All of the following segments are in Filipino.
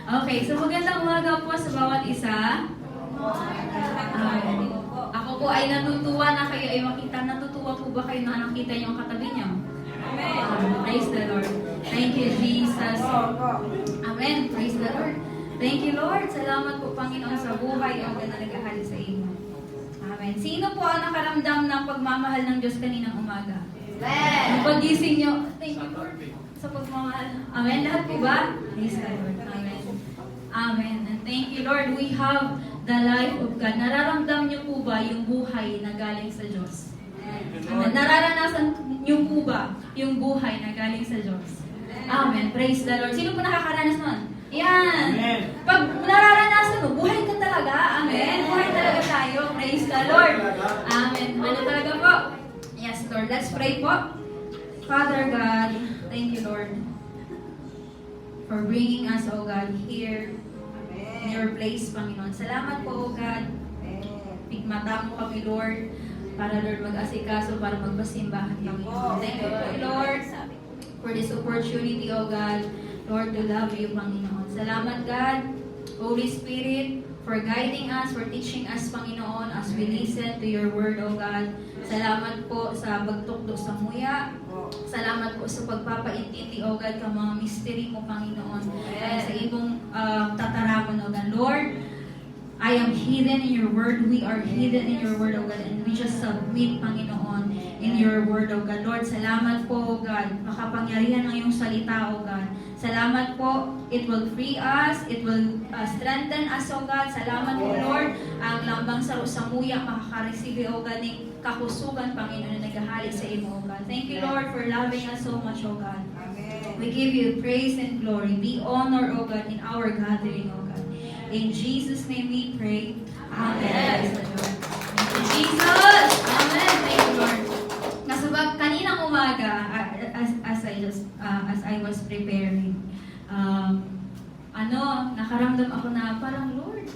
Okay, so magandang umaga po sa bawat isa. Ako po ay natutuwa na kayo ay makita. Natutuwa po ba kayo na nakita niyo ang katabi niyo? Amen. Praise the Lord. Thank you, Jesus. Amen. Praise the Lord. Thank you, Lord. Salamat po, Panginoon, sa buhay ang na naghahali sa inyo. Amen. Sino po ang nakaramdam ng pagmamahal ng Diyos kaninang umaga? Amen. Ang pagising niyo, thank you, Lord, sa pagmamahal. Amen. Lahat po ba? Praise the Lord. Amen. Amen. And thank you, Lord. We have the life of God. Nararamdam niyo po ba yung buhay na galing sa Diyos? Amen. Nararanasan niyo po ba yung buhay na galing sa Diyos? Amen. Praise the Lord. Sino po nakakaranas nun? Yan. Amen. Pag nararanasan mo, buhay ka talaga. Amen. Buhay talaga tayo. Praise the Lord. Amen. Ano talaga po? Yes, Lord. Let's pray po. Father God, thank you, Lord, for bringing us, O God, here in your place, Panginoon. Salamat po, O God. Pigmata mo kami, Lord, para, Lord, mag-asikaso, para magpasimbahan kami. Thank you, Lord, for this opportunity, O God, Lord, to love you, Panginoon. Salamat, God, Holy Spirit, for guiding us, for teaching us, Panginoon, as we listen to your word, O God. Salamat po sa pagtukdo sa muya. Salamat po sa pagpapaintindi, O God, ka mga mystery mo, Panginoon. Sa ibong tataramon, O God. Lord, I am hidden in your word. We are hidden in your word, O God. And we just submit, Panginoon, in your word, O God. Lord, salamat po, O God. Makapangyarihan ang iyong salita, O God. Salamat po. It will free us. It will strengthen us, O God. Salamat po, Lord. Ang lambang sa muya makakareceive, O God, ng kakusugan, Panginoon, na naghahalik sa imo, O God. Thank you, Lord, for loving us so much, O God. Amen. We give you praise and glory. Be honored, O God, in our gathering, O God. In Jesus' name we pray. Amen. Thank you, Jesus. Amen. Thank you, Lord. Nasabag kaninang umaga, as I was preparing, nakaramdam ako na parang, Lord,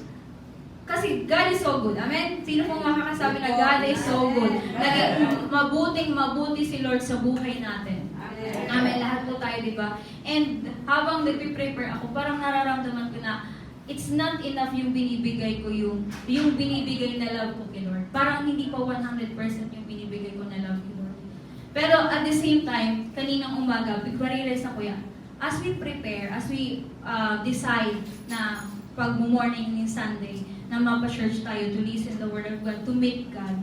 kasi God is so good. Amen? Sino pong makakasabi na God is so good? Mabuti si Lord sa buhay natin. Amen. Lahat po tayo, di ba? And habang nagpe-prepare ako, parang nararamdaman ko na it's not enough yung binibigay ko yung binibigay na love ko kay Lord. Parang hindi pa 100% yung binibigay ko na love kay Lord. Pero at the same time, kaninang umaga, bigla-realize ako yan. As we prepare, as we decide na pag-morning ng Sunday, na mapa-church tayo to listen the Word of God, to meet God,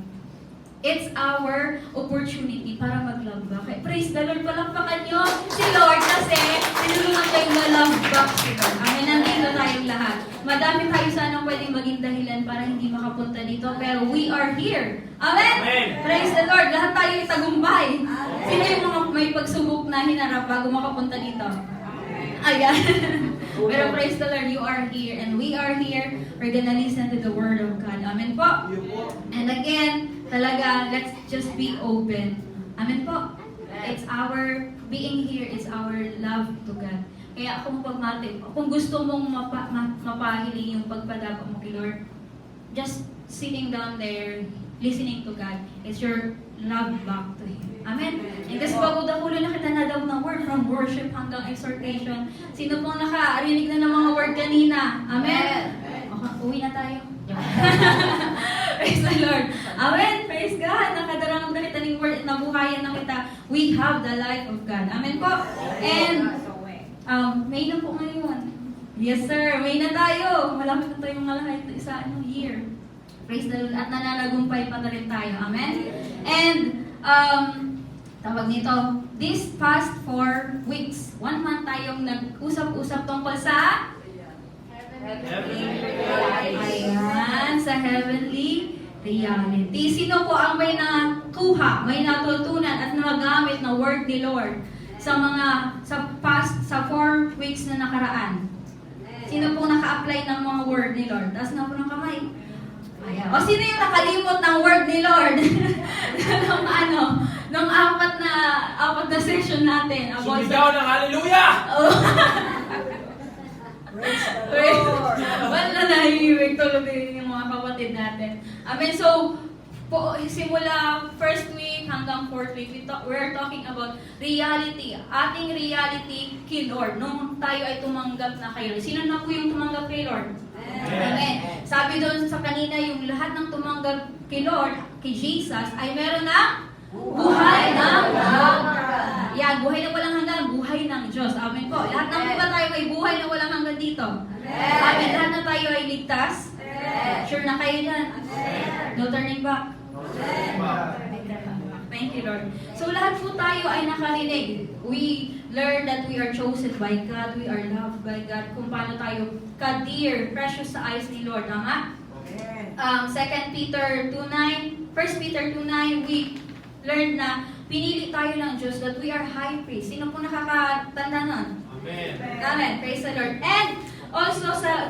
it's our opportunity para mag-love back. Okay, praise the Lord, palakpakan nyo si Lord kasi tinulungan tayong ma-love back si Lord. Amen, nandito tayong lahat. Madami tayo sanang pwedeng maging dahilan para hindi makapunta dito, pero we are here. Amen? Amen. Praise the Lord, lahat tayo itagumpay. Sino yung mga may pagsubok na hinarap bago makapunta dito? Ayan. Pero praise the Lord, you are here and we are here. We're gonna listen to the Word of God. Amen po. And again, talaga, let's just be open. Amen po. It's our being here, it's our love to God. Kaya kung gusto mong mapahiling yung pagpadapa mo kay Lord, just sitting down there, listening to God, it's your love back to Him. Amen? And kasi bago dahulo na kita na daw ng word from worship hanggang exhortation. Sino pong nakarinig na ng mga word kanina? Amen? Okay, uwi na tayo. Praise the Lord. Amen? Praise God. Nakadarang na kita ng word at nabuhayan na kita. We have the life of God. Amen po? And May na po ngayon. Yes sir, May na tayo. Malapit na tayong malahit na isa year. Praise the Lord. At nananagumpay pa na rin tayo. Amen? And tawag nito, this past 4 weeks, 1 month tayong nag-usap-usap tungkol sa ayan, sa heavenly reality. Sino po ang may nakuha, may natutunan at nagamit na word ni Lord sa 4 weeks na nakaraan? Sino pong naka-apply ng mga word ni Lord? Taas na po ng kamay. Ayan. O sino yung nakalimot ng word ni Lord? Nung apat na session natin. Sumigaw ng hallelujah! Wala na, hihiwig tulog din yung mga kapatid natin. Amen. So, simula first week hanggang fourth week, we're talking about reality. Ating reality kay Lord. Nung tayo ay tumanggap na kay Lord. Sino na po yung tumanggap kay Lord? Amen. Sabi doon sa kanina, yung lahat ng tumanggap kay Lord, kay Jesus, ay meron na buhay ng yan, buhay na walang hanggan, buhay ng Diyos. Amen po. Lahat ng ba tayo may buhay na walang hanggan dito? Amen. Lahat na tayo ay ligtas? Sure na kayo dyan? No turning back? Thank you, Lord. So lahat po tayo ay nakarinig. We learn that we are chosen by God, we are loved by God, kung paano tayo ka-dear, precious sa eyes ni Lord. Tama? 2 Peter 2:9, 1 Peter 2:9, we learned na pinili tayo ng Diyos that we are high priest. Sino po nakakatanda nun? Amen. Amen. Praise the Lord. And also sa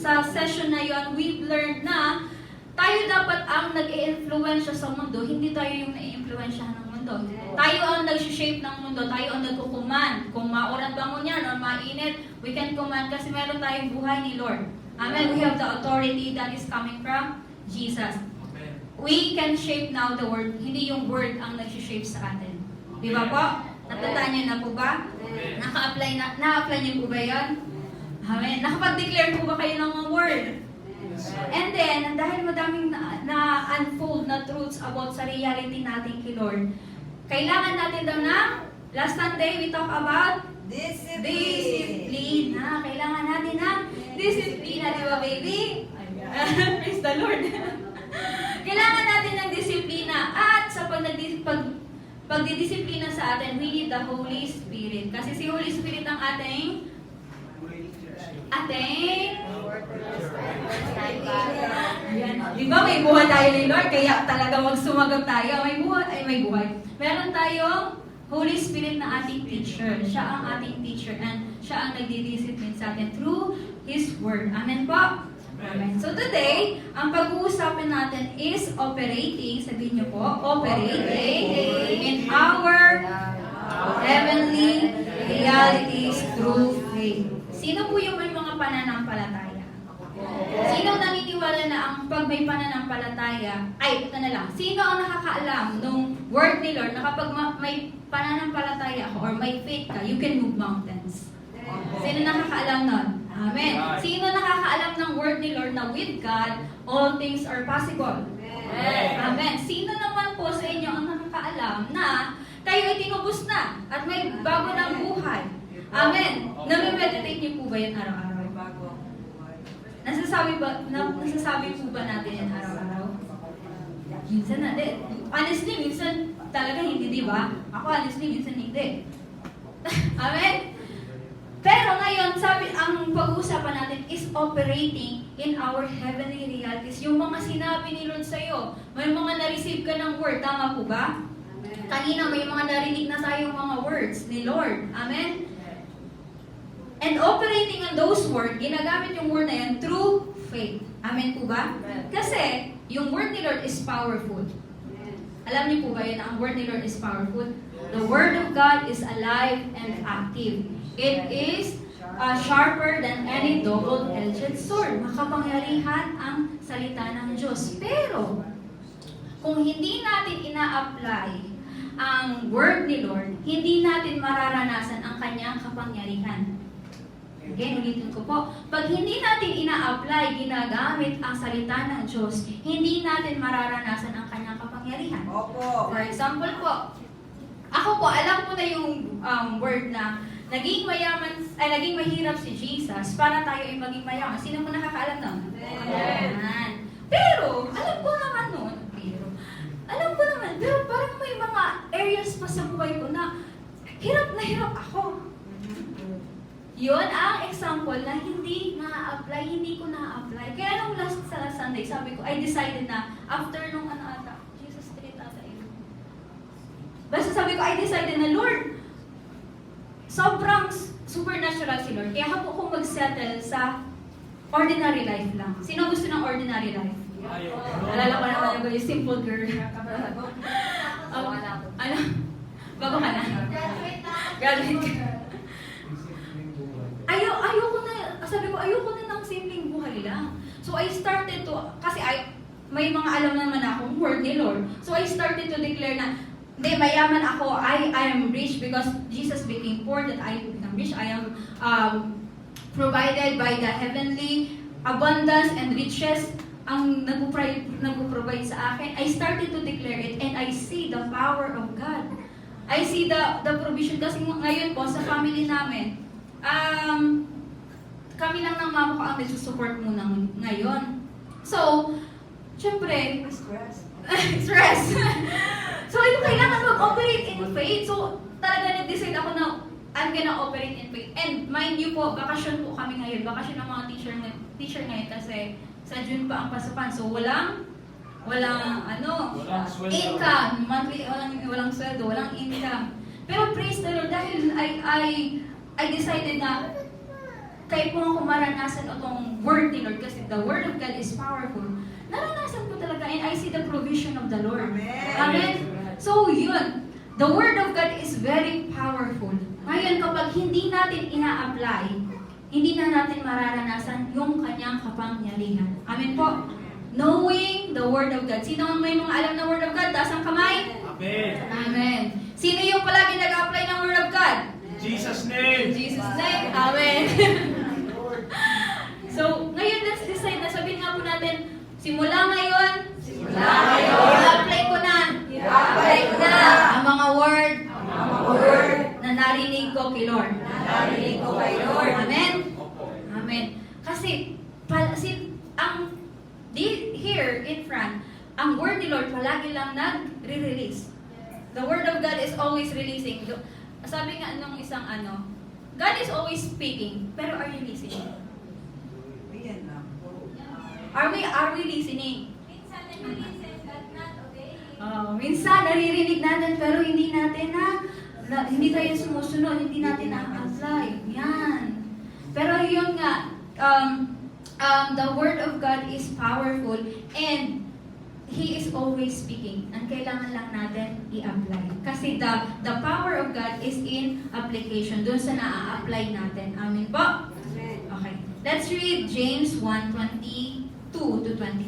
sa session na yon, we've learned na tayo dapat ang nag-i-influensya sa mundo, hindi tayo yung nai-influensyahan ng mundo. Tayo ang nag-shape ng mundo, tayo ang nagkukuman. Kung maulan bangon yan or mainit, we can command kasi meron tayong buhay ni Lord. Amen. We have the authority that is coming from Jesus. We can shape now the word, hindi yung word ang nag-shape sa atin. Di ba po? Natandaan niyo na po ba? Na-apply niyo po ba yan? Amen. Nakapag-declare po ba kayo ng mga word? And then, dahil madaming na-unfold na truths about sa reality natin kay Lord, kailangan natin daw na, last Sunday, we talk about discipline. Kailangan natin ng discipline, di ba baby? Praise the Lord. Kailangan natin ng disiplina at sa pagdidisiplina sa atin, we need the Holy Spirit. Kasi si Holy Spirit ang ating di ba may buhay tayo ni Lord, kaya talaga magsumagap tayo. May buhay. Meron tayong Holy Spirit na ating teacher. Siya ang ating teacher and siya ang nagdidiscipline sa atin through His Word. Amen po? Amen. So today, ang pag-uusapin natin is operating, sabihin niyo po, operating in our heavenly realities through faith. Sino po yung may mga pananampalataya? Sino naniniwala na ang pag may pananampalataya, ito na lang, sino ang nakakaalam nung word ni Lord na kapag may pananampalataya ako or may faith ka, you can move mountains? Sino nakakaalam nun? Amen. Sino nakakaalam ng word ni Lord na with God, all things are possible? Amen. Sino naman po sa inyo ang nakakaalam na kayo ay tinubos na at may bago ng buhay? Amen. Nami-meditate niyo po ba yan araw-araw? Nasasabi po ba natin yan araw-araw? Minsan na din. Honestly, minsan talaga hindi, di ba? Ako honestly, minsan hindi. Amen? Pero ngayon, ang pag-uusapan natin is operating in our heavenly realities. Yung mga sinabi ni Lord sa'yo, may mga na-receive ka ng word, tama po ba? Amen. Kanina may mga narinig na tayong mga words ni Lord. Amen? And operating on those words, ginagamit yung word na yan through faith. Amen po ba? Amen. Kasi, yung word ni Lord is powerful. Amen. Alam niyo po ba yun na ang word ni Lord is powerful? The word of God is alive and active. It is sharper than any double-edged sword. Makapangyarihan ang salita ng Diyos. Pero, kung hindi natin ina-apply ang word ni Lord, hindi natin mararanasan ang kanyang kapangyarihan. Again, ulitin ko po. Pag hindi natin ina-apply, ginagamit ang salita ng Diyos, hindi natin mararanasan ang kanyang kapangyarihan. Opo. For example po, ako po, alam ko na yung word na naging mahirap si Jesus para tayo ay maging mayaman. Sino mo nakakaalam nun? Amen. Pero, alam ko naman pero parang may mga areas pa sa buhay ko na hirap ako. Yun ang example na hindi ko na-apply. Kaya nung last Sunday, sabi ko, I decided na, after nung Jesus street yun. Basta sabi ko, I decided na, Lord, sobrang supernatural si Lord. Kaya ako kung mag-settle sa ordinary life lang. Sino gusto ng ordinary life? Alala ko naman yung simple girl. Bago ka na? Graduate ka. Ayoko na ng simpleng buhay lang. So I started to, kasi may mga alam naman akong word ni Lord. So I started to declare na, hindi, mayaman ako, I am rich because Jesus became poor, that I become rich. I am provided by the heavenly abundance and riches ang nagpo-provide sa akin. I started to declare it and I see the power of God. I see the provision. Kasi ngayon po, sa family namin, kami lang ng mama ko ang nagsusupport muna ngayon. So, syempre, stress. So, ito kailangan mag-operate in faith. So, talaga nag-decide ako na I'm gonna operate in faith. And mind you po, bakasyon po kami ngayon. Bakasyon ng mga teacher ngayon kasi sa June pa ang pasukan. So, walang income. Monthly, walang sweldo, walang income. Pero praise the Lord, dahil I decided na kahit po ako maranasan itong word ni Lord, kasi the word of God is powerful. Naranasan ko talaga, and I see the provision of the Lord. Amen. So, yun. The word of God is very powerful. Ngayon, kapag hindi natin ina-apply, hindi na natin mararanasan yung kanyang kapangyarihan. Amen po. Knowing the word of God. Sino ang may mga alam na word of God? Taas ang kamay. Amen. Amen. Sino yung palagi nag-apply ng word of God? In Jesus' name. In Jesus' name. Amen. So, ngayon, let's decide na sabihin nga po natin, simula ngayon, i-apply ko na ang mga word na narinig ko kay Lord. Amen? Amen. Kasi, here in front, ang word ni Lord palagi lang nag-release. The word of God is always releasing. Sabi nga nung isang God is always speaking, pero are you listening? Are we listening? Minsan nalilisten but not obeying. Minsan naririnig natin pero hindi natin hindi tayo sumusunod, hindi natin na-apply. Yan. Pero yun nga, the word of God is powerful and He is always speaking. Ang kailangan lang natin i-apply. Kasi the power of God is in application. Doon sa na-apply natin. Amen po? Okay. Let's read James 1:22 to 25.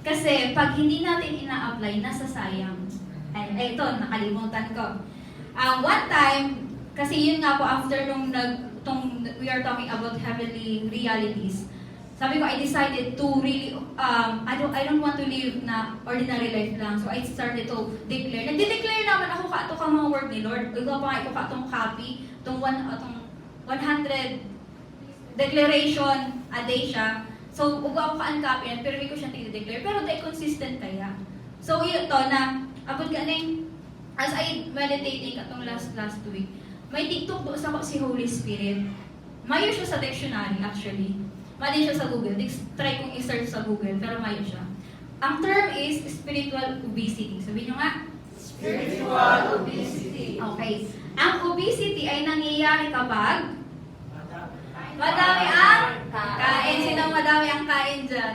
Kasi pag hindi natin ina-apply, nasasayang. Ito, nakalimutan ko. One time, kasi yun nga po, after we are talking about heavenly realities, sabi ko, I decided to really, I don't want to live na ordinary life lang. So I started to declare. Nagde-declare naman ako ka mga word ni Lord. Ikaw pa nga, itong copy, itong 100 declaration a day siya. So, huwag ako ka-uncopy, pero hindi ko siya tig-declare. Pero dahil consistent kaya. So, yun to na, abot ka as I meditating katong last week, may TikTok doon sa si Holy Spirit. Mayo siya sa dictionary, actually. Mali siya sa Google. Try kong i-search sa Google, pero mayo siya. Ang term is spiritual obesity. Sabihin nyo nga. Spiritual obesity. Okay. Ang obesity ay nangyayari kapag madami ang kain. Sinong madami ang kain dyan?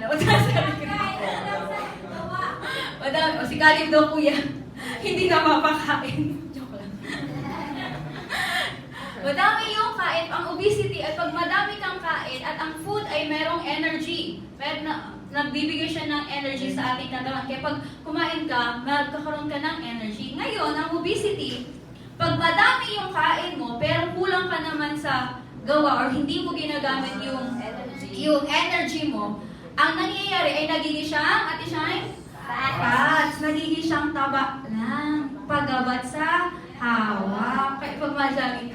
Madami. O si Kalib daw kuya. Hindi na mapakain. Joke lang. Madami yung kain. Ang obesity ay pag madami kang kain at ang food ay merong energy. Nagbibigay siya ng energy sa ating katawan. Kaya pag kumain ka, magkakaroon ka ng energy. Ngayon, ang obesity, pag madami yung kain mo, pero kulang ka naman sa gawa or hindi mo ginagamit yung energy mo, ang nangyayari ay nagiging siyang, fats. Nagiging siyang taba lang. Pagabat sa hawak. Kaya pag madami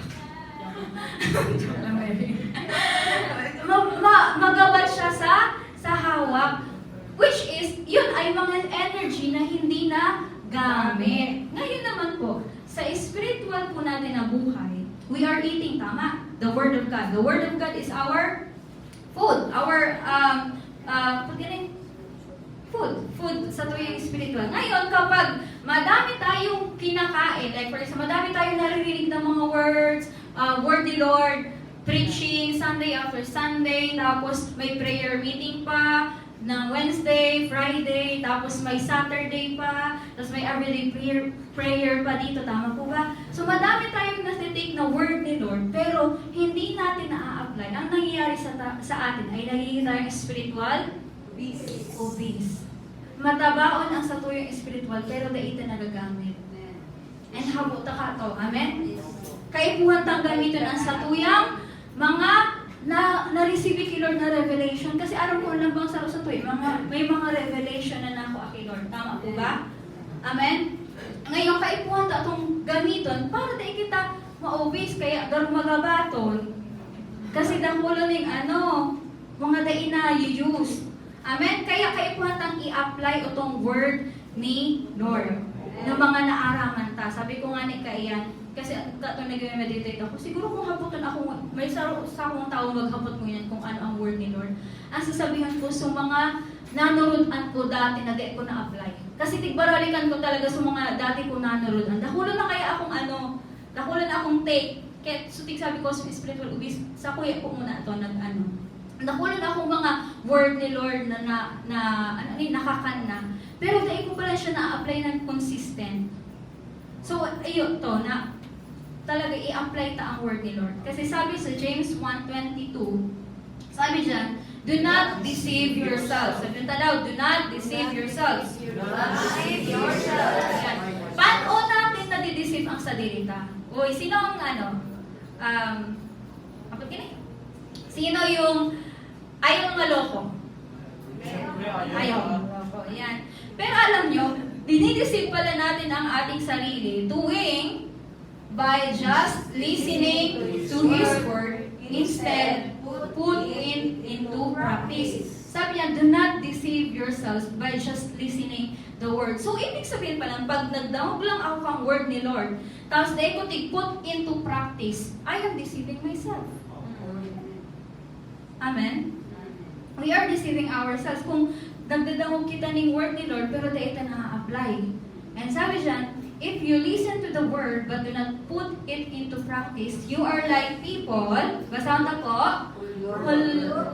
magabat siya sa hawak. Which is, yun ay mga energy na hindi na gamit. Ngayon naman po, sa spiritual po natin na buhay, we are eating, tama? The Word of God. The Word of God is our food. Our, food sa tuwing spiritual. Ngayon, kapag madami tayong kinakain, like for example, madami tayong naririnig ng mga words, word ni Lord, preaching, Sunday after Sunday, tapos may prayer meeting pa, ng Wednesday, Friday, tapos may Saturday pa, tapos may everyday prayer pa dito, tama po ba? So madami tayong nasi-take na word ni Lord, pero hindi natin na-a-apply. Ang ang nangyayari sa atin ay nagiging tayong spiritual obese. Matabaon ang satuyang spiritual, pero daita nagagamit. And habuta ka to. Amen? Kaipuhan tang gamitin ang satuyang mga na-receive kay Lord na revelation. Kasi alam ko lang bang sa tuy, may mga revelation na nako kay Lord. Tama po ba? Amen? Ngayon, kaipuhan ta itong gamiton para dahil kita ma-obese, kaya magabatol. Kasi dakulo ng mga dahil na use. Amen? Kaya kaipuhan tang i-apply itong word ni Lord na mga naaraman ta. Sabi ko nga ni Kaiyan, kasi katong nag-meditate ako, siguro kung haputon ako, may sa akong tao maghapot mo yan kung ano ang word ni Lord. Ang sasabihan ko sa mga nanurutan ko dati na di ko na-apply. Kasi tigbaralikan ko talaga sa mga dati ko nanurutan. Dakulan na kaya akong dakulan na akong take. Kaya sutik sabi ko sa spiritual obese, sa kuya ko muna ito nakulan akong mga word ni Lord na nakakana. Pero dahil ko pala siya na-apply ng consistent. So, ayun to, na talaga i-apply ta ang word ni Lord. Kasi sabi sa James 1:22, sabi dyan, do not deceive yourselves. Sabi nyo daw, do not deceive yourselves. Do not deceive yourselves. Paano natin nadideceive ang sarili ta? Uy, sino ang sino yung ayaw maloko? Ayaw maloko. Yan. Pero alam nyo, dinideceive pala natin ang ating sarili tuwing by just listening to His Word, instead put it into practice. Sabi niya, do not deceive yourselves by just listening the Word. So, ibig sabihin pa lang, pag nagdahog lang ako ang Word ni Lord, tapos dahil ko put into practice, I am deceiving myself. Amen? We are deceiving ourselves. Kung nagdadahog kita ng Word ni Lord, pero dahil ito na-apply. And sabi dyan, if you listen to the Word but do not put it into practice, you are like people, basahan na po, who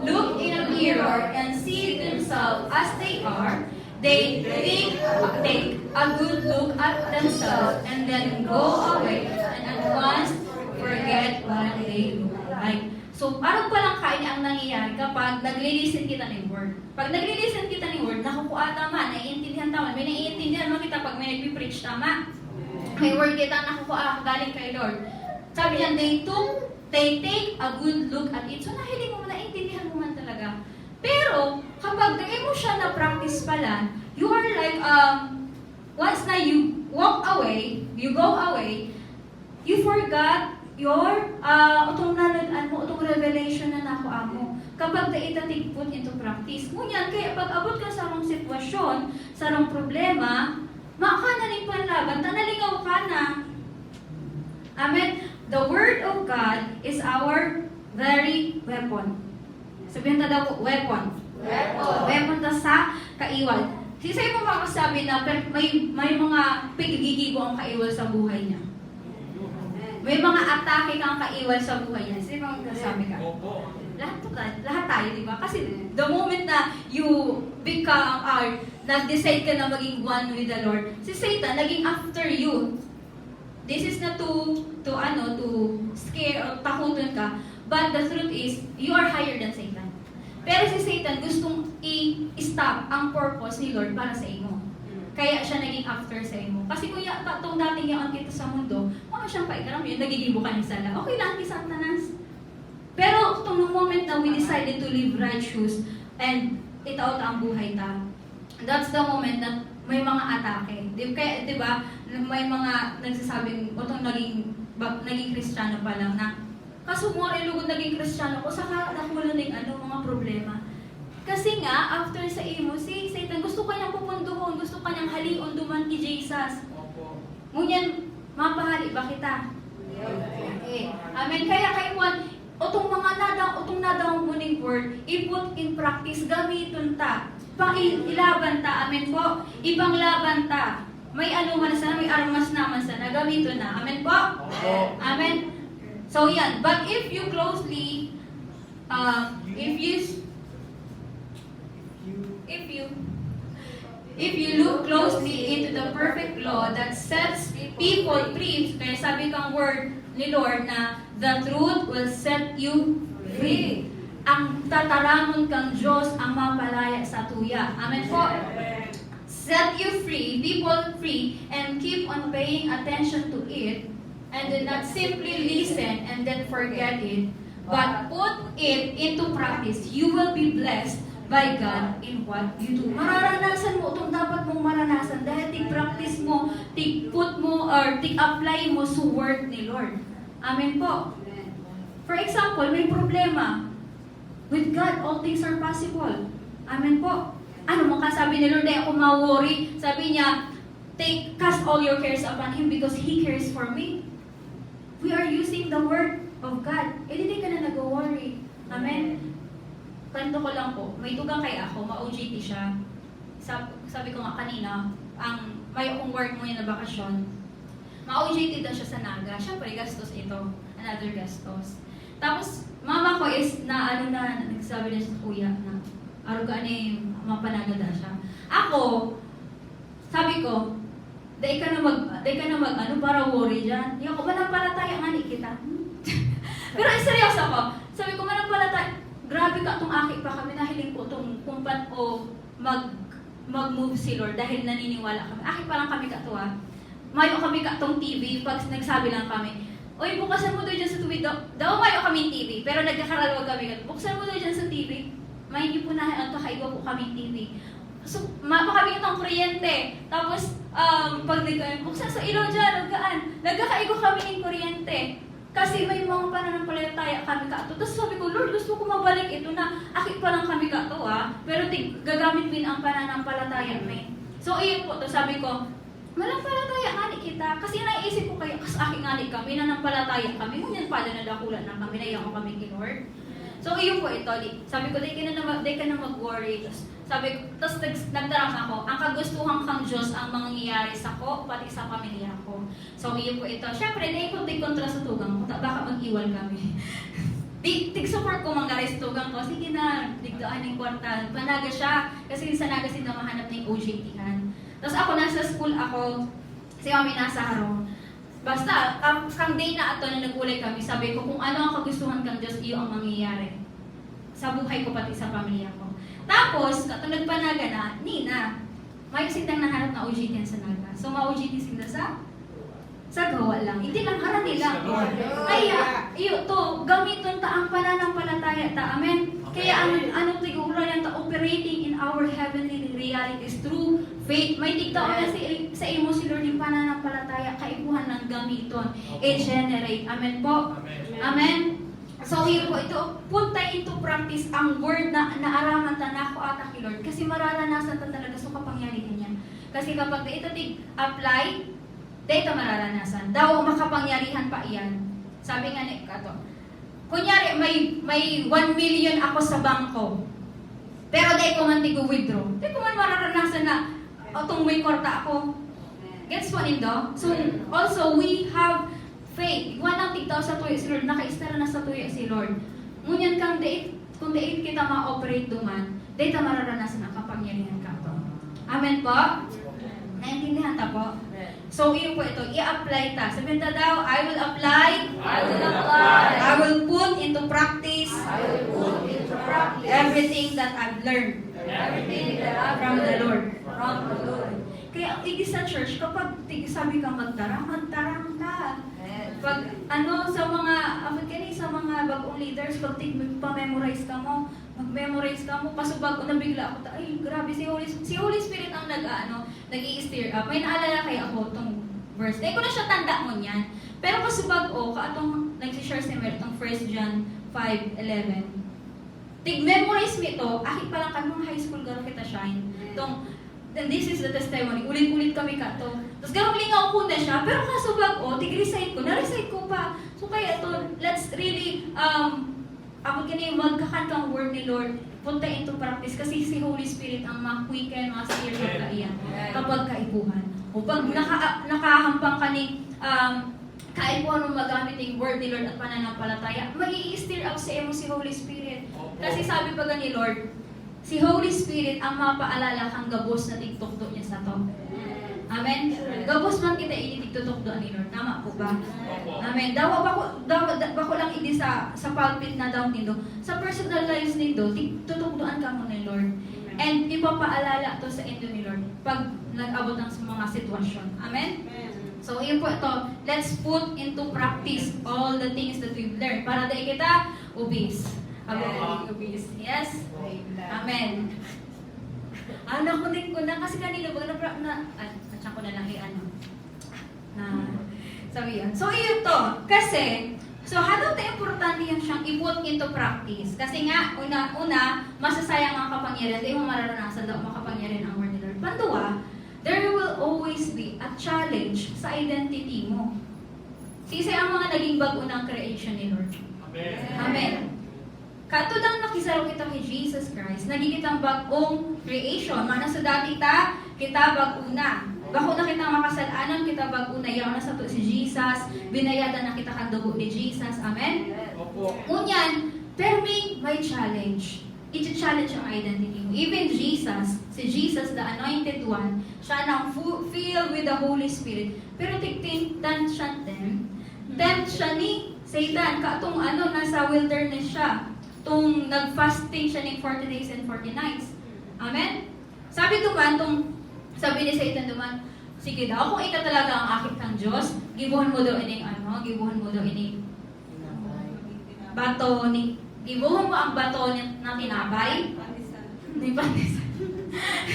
look in a mirror and see themselves as they are. They take a good look at themselves and then go away and at once forget what they look like. So, parang palang kain ang nangyayari kapag nagli-listen kita ng Word. Pag nagli-listen kita ng Word, nakukuha tama, naiintindihan tama. May naiintindihan mo kita pag may nagpipreach tama. May word kita nakukuha galing kay Lord. Sabi niya, they take a good look at it. So, nahiling mo, naiintindihan mo man talaga. Pero, kapag nagay mo siya na practice pala, you are like, once na you walk away, you go away, you forgot your utong nanood mo, utong revelation na nakuha mo. Kapag daidatig put into practice. Ngunyan, kaya pag abot ka sa arong sitwasyon, sa arong problema, maka na rin panlaban, tanalingaw ka na. Amen? The Word of God is our very weapon. Sabihin ta daw, weapon. Weapon ta sa kaiwal. Sisay mo makasabi na may mga pigigigo ang kaiwal sa buhay niya. May mga atake kang kaiwal sa buhay niya. Sino ang kasabi ka? Lahat tayo, di ba? Kasi the moment na you become, nag-decide ka na maging one with the Lord, si Satan naging after you. This is not to scare or takutin ka, but the truth is, you are higher than Satan. Pero si Satan gustong i-stop ang purpose ni Lord para sa imo. Kaya siya naging after sa imo. Kasi kung itong dating yung kita sa mundo, mga siyang paikaram yun, nagiging buka ng sala. Okay lang, kisang tanas. Pero itong moment na we decided to live righteous and itaot ang buhay ta, that's the moment na may mga atake. Kaya, di ba, may mga nagsasabing, itong naging Kristiyano pa lang na, kaso mo rin lugod naging Kristiyano ko, saka nakuha ng mga problema. Kasi nga, after sa imo, si Satan, gusto ka niyang pupunduhon, gusto ka niyang halion duman kay Jesus. Ngunyan, mapahali ba kita? Okay. Amen. Kaya kay Juan, utong nadang muning word, i-put in practice, gamiton ta. Ilaban ta, amen po. Ipanglaban ta. May man sana, may armas naman sana, gamiton na. Amen po? Amen. So yan, but if you closely, if you look closely into the perfect law that sets people free, kaya sabi kang word ni Lord na the truth will set you free. Ang tataramon kang Diyos ang mapalaya sa tuya. Amen po. Set you free, people free, and keep on paying attention to it, and do not simply listen and then forget it, but put it into practice. You will be blessed by God in what you do. Mararanasan mo itong dapat mong maranasan dahil tig-practice mo, tig-put mo, or tig-apply mo sa word ni Lord. Amen po. For example, may problema. With God, all things are possible. Amen po. Ano mo sabi ni Lord, ay ako ma-worry. Sabi niya, cast all your cares upon Him because He cares for me. We are using the word of God. Hindi ka na nag-worry. Amen. Kwento ko lang po, may tugang kay ako, ma-OJT siya. Sabi ko nga kanina, may akong work mo na bakasyon. Ma-OJT daw siya sa Naga. Siyempre, gastos ito. Another gastos. Tapos, mama ko is nagsabi niya sa kuya na aruga ni mapanagada siya. Ako, sabi ko, dahil ka na mag para worry dyan. Hindi ako, manampalataya nga ni kita. Pero seryoso ako. Sabi ko, manampalataya. Grabe ka itong aki pa kami. Nahiling ko itong kumpat o mag-move si Lord dahil naniniwala kami. Aki pa lang kami katuwa. Mayo kami katong TV pag nagsabi lang kami, oy, bukasan mo doon dyan sa TV. Daw mayo kami TV, pero nagkakaralwag kami. Buksan mo doon dyan sa TV. May hindi po na ang kakaiba po kami TV. So, mapa kami itong kuryente. Tapos, pag buksan sa ilaw dyan, nagkakaigo kami ng kuryente. Kasi may mga pananampalataya kami kato. Tapos sabi ko, Lord, gusto ko mabalik ito na akit pa lang kami kato pero gagamit min ang pananampalataya may. So, iyon po to sabi ko, malampalataya nga ni kita. Kasi naisip ko kayo, kas aking nga ni kami, nanampalataya kami. Ngunyan pala nadakulan na kami, naiyak ko kami kay Lord. So, iyon po ito. Sabi ko, di ka na mag-worry. Tapos nagtarang ako, ang kagustuhan kang Diyos ang mangyayari sa ko, pati sa pamilya ko. So, iyon po ito. Siyempre, di kontra sa tugang ko, baka mag-iwan kami. Tig-support ko mga guys, tugang ko, sige na, digdaan ng kwarta. Panaga siya, kasi sa naga sila mahanap ng OJT-han. Tapos ako, nasa school ako, si kami nasa harong. Basta, kang day na ato na nag-ulay kami, sabi ko, kung ano ang kagustuhan kang Diyos, iyo ang mangyayari. Sa buhay ko, pati sa pamilya ko. Tapos, katong nagpanaga na, Nina, may sintang nahanap na OJT sa naga. So, ma-OJT sila sa gawa lang. Hindi lang harap nila. Kaya, iyo to, gamiton ta ang pananampalataya ta. Amen? Kaya ano tigura yan ta, operating in our heavenly realities through faith. May tigtao na sa imo si Lord yung pananampalataya, kaibuhan ng gamiton. I-generate. Amen po? Amen? So, yun po, ito, put tayo into practice ang word na naaraman ta na ako ata kay Lord. Kasi mararanasan ta talaga sa kapangyarihan niya. Kasi kapag ito apply, dito mararanasan. Daw makapangyarihan pa iyan. Sabi nga ni Kato, kunyari may 1 million ako sa bangko. Pero dahil ko man withdraw. Dahil ko man mararanasan na itong may kwarta ako. Gets mo nindo? So also we have faith. Iwan ang tigtaw sa tuyo si Lord. Nakaistara na sa tuyo si Lord. Ngunyan kang kung dait kita ma-operate duman, dahil mararanasan ang kapangyarihan ka to. Amen po? Naintindihan ta po? So, iyo po ito, i-apply ta. Sabihin ta daw, I will apply. I will put into practice. Everything that I've learned. From the Lord. Kaya, sa church, kapag sabi ka magtarang ka. Pag, sa mga bagong leaders, pag pa-memorize ka mo, mag-memorize ka mo, pasubag ko, nabigla ako, ay, grabe, si Holy Spirit ang nag-i-stir up. May naalala kaya ako itong verse. Dahil ko na siya tanda mo niyan. Pero pasubag ko, kaatong nagsishare si Mel, itong 1 John 5:11. Tig-memorize mo ito, akit pa lang kami mga high school, gano'n kita shine. Then this is the testimony. Ulit-ulit kami ka to. Tapos gano'ng lingaw ko na siya, pero kasubag ko, tig-recite ko, na-recite ko pa. So kaya to, let's really, magkakantang word ni Lord, punta into practice kasi si Holy Spirit ang ma-quicken, ma-steer ka iyan kapag kaibuhan. O pag nakahampang ka ni kaibuhan mo magamit yung word ni Lord at pananampalataya, mag-i-steer up sa imo si Holy Spirit. Kasi sabi pa ni Lord, si Holy Spirit ang mapaalala kang gabos na tigtukto niya sa to. Amen? Gabos man kita itutok doon ni Lord. Tama po ba? Amen. Dawa bako lang hindi sa pulpit na daw nindo. Sa personal lives nindo, tutok doon ka mo ni Lord. And ipapaalala to sa inyo ni Lord pag nag-abot ng mga sitwasyon. Amen? So, yun po ito. Let's put into practice all the things that we've learned para dahil kita obese. Obese. Yes? Amen. Kunin ko na kasi kanina ba atsa ko na lang sabi yun. So, yun to. Kasi, hadong ta importante yung siyang i-put into practice. Kasi nga, una, masasayang ang kapangyarihan. Hindi mo mararanasan daw makapangyarihan ang word ni Lord. Panduwa, there will always be a challenge sa identity mo. Sisi ang mga naging bago ng creation ni Lord. Amen. Amen. Katudang nakisaro kita kay Jesus Christ, naging kitang bagong creation. Mana sa dati kita baguna. Bako na kita makasalanan, kita baguna. Yaw na sa to si Jesus, binayadan na kita kang dugo ni Jesus. Amen? Opo. Unyan, pero may challenge. I-challenge ang identity mo. Even Jesus, si Jesus, the Anointed One, siya nang filled with the Holy Spirit. Pero tempt siya ni Satan. Katong nasa wilderness siya. Tung nag-fasting siya ng 40 days and 40 nights. Amen? Sabi ni Satan duman, sige daw, kung ikaw talaga ang akit kang Diyos, gibuhan mo daw ini bato ni gibuhan mo ang bato na tinapay. Ni Pandesal.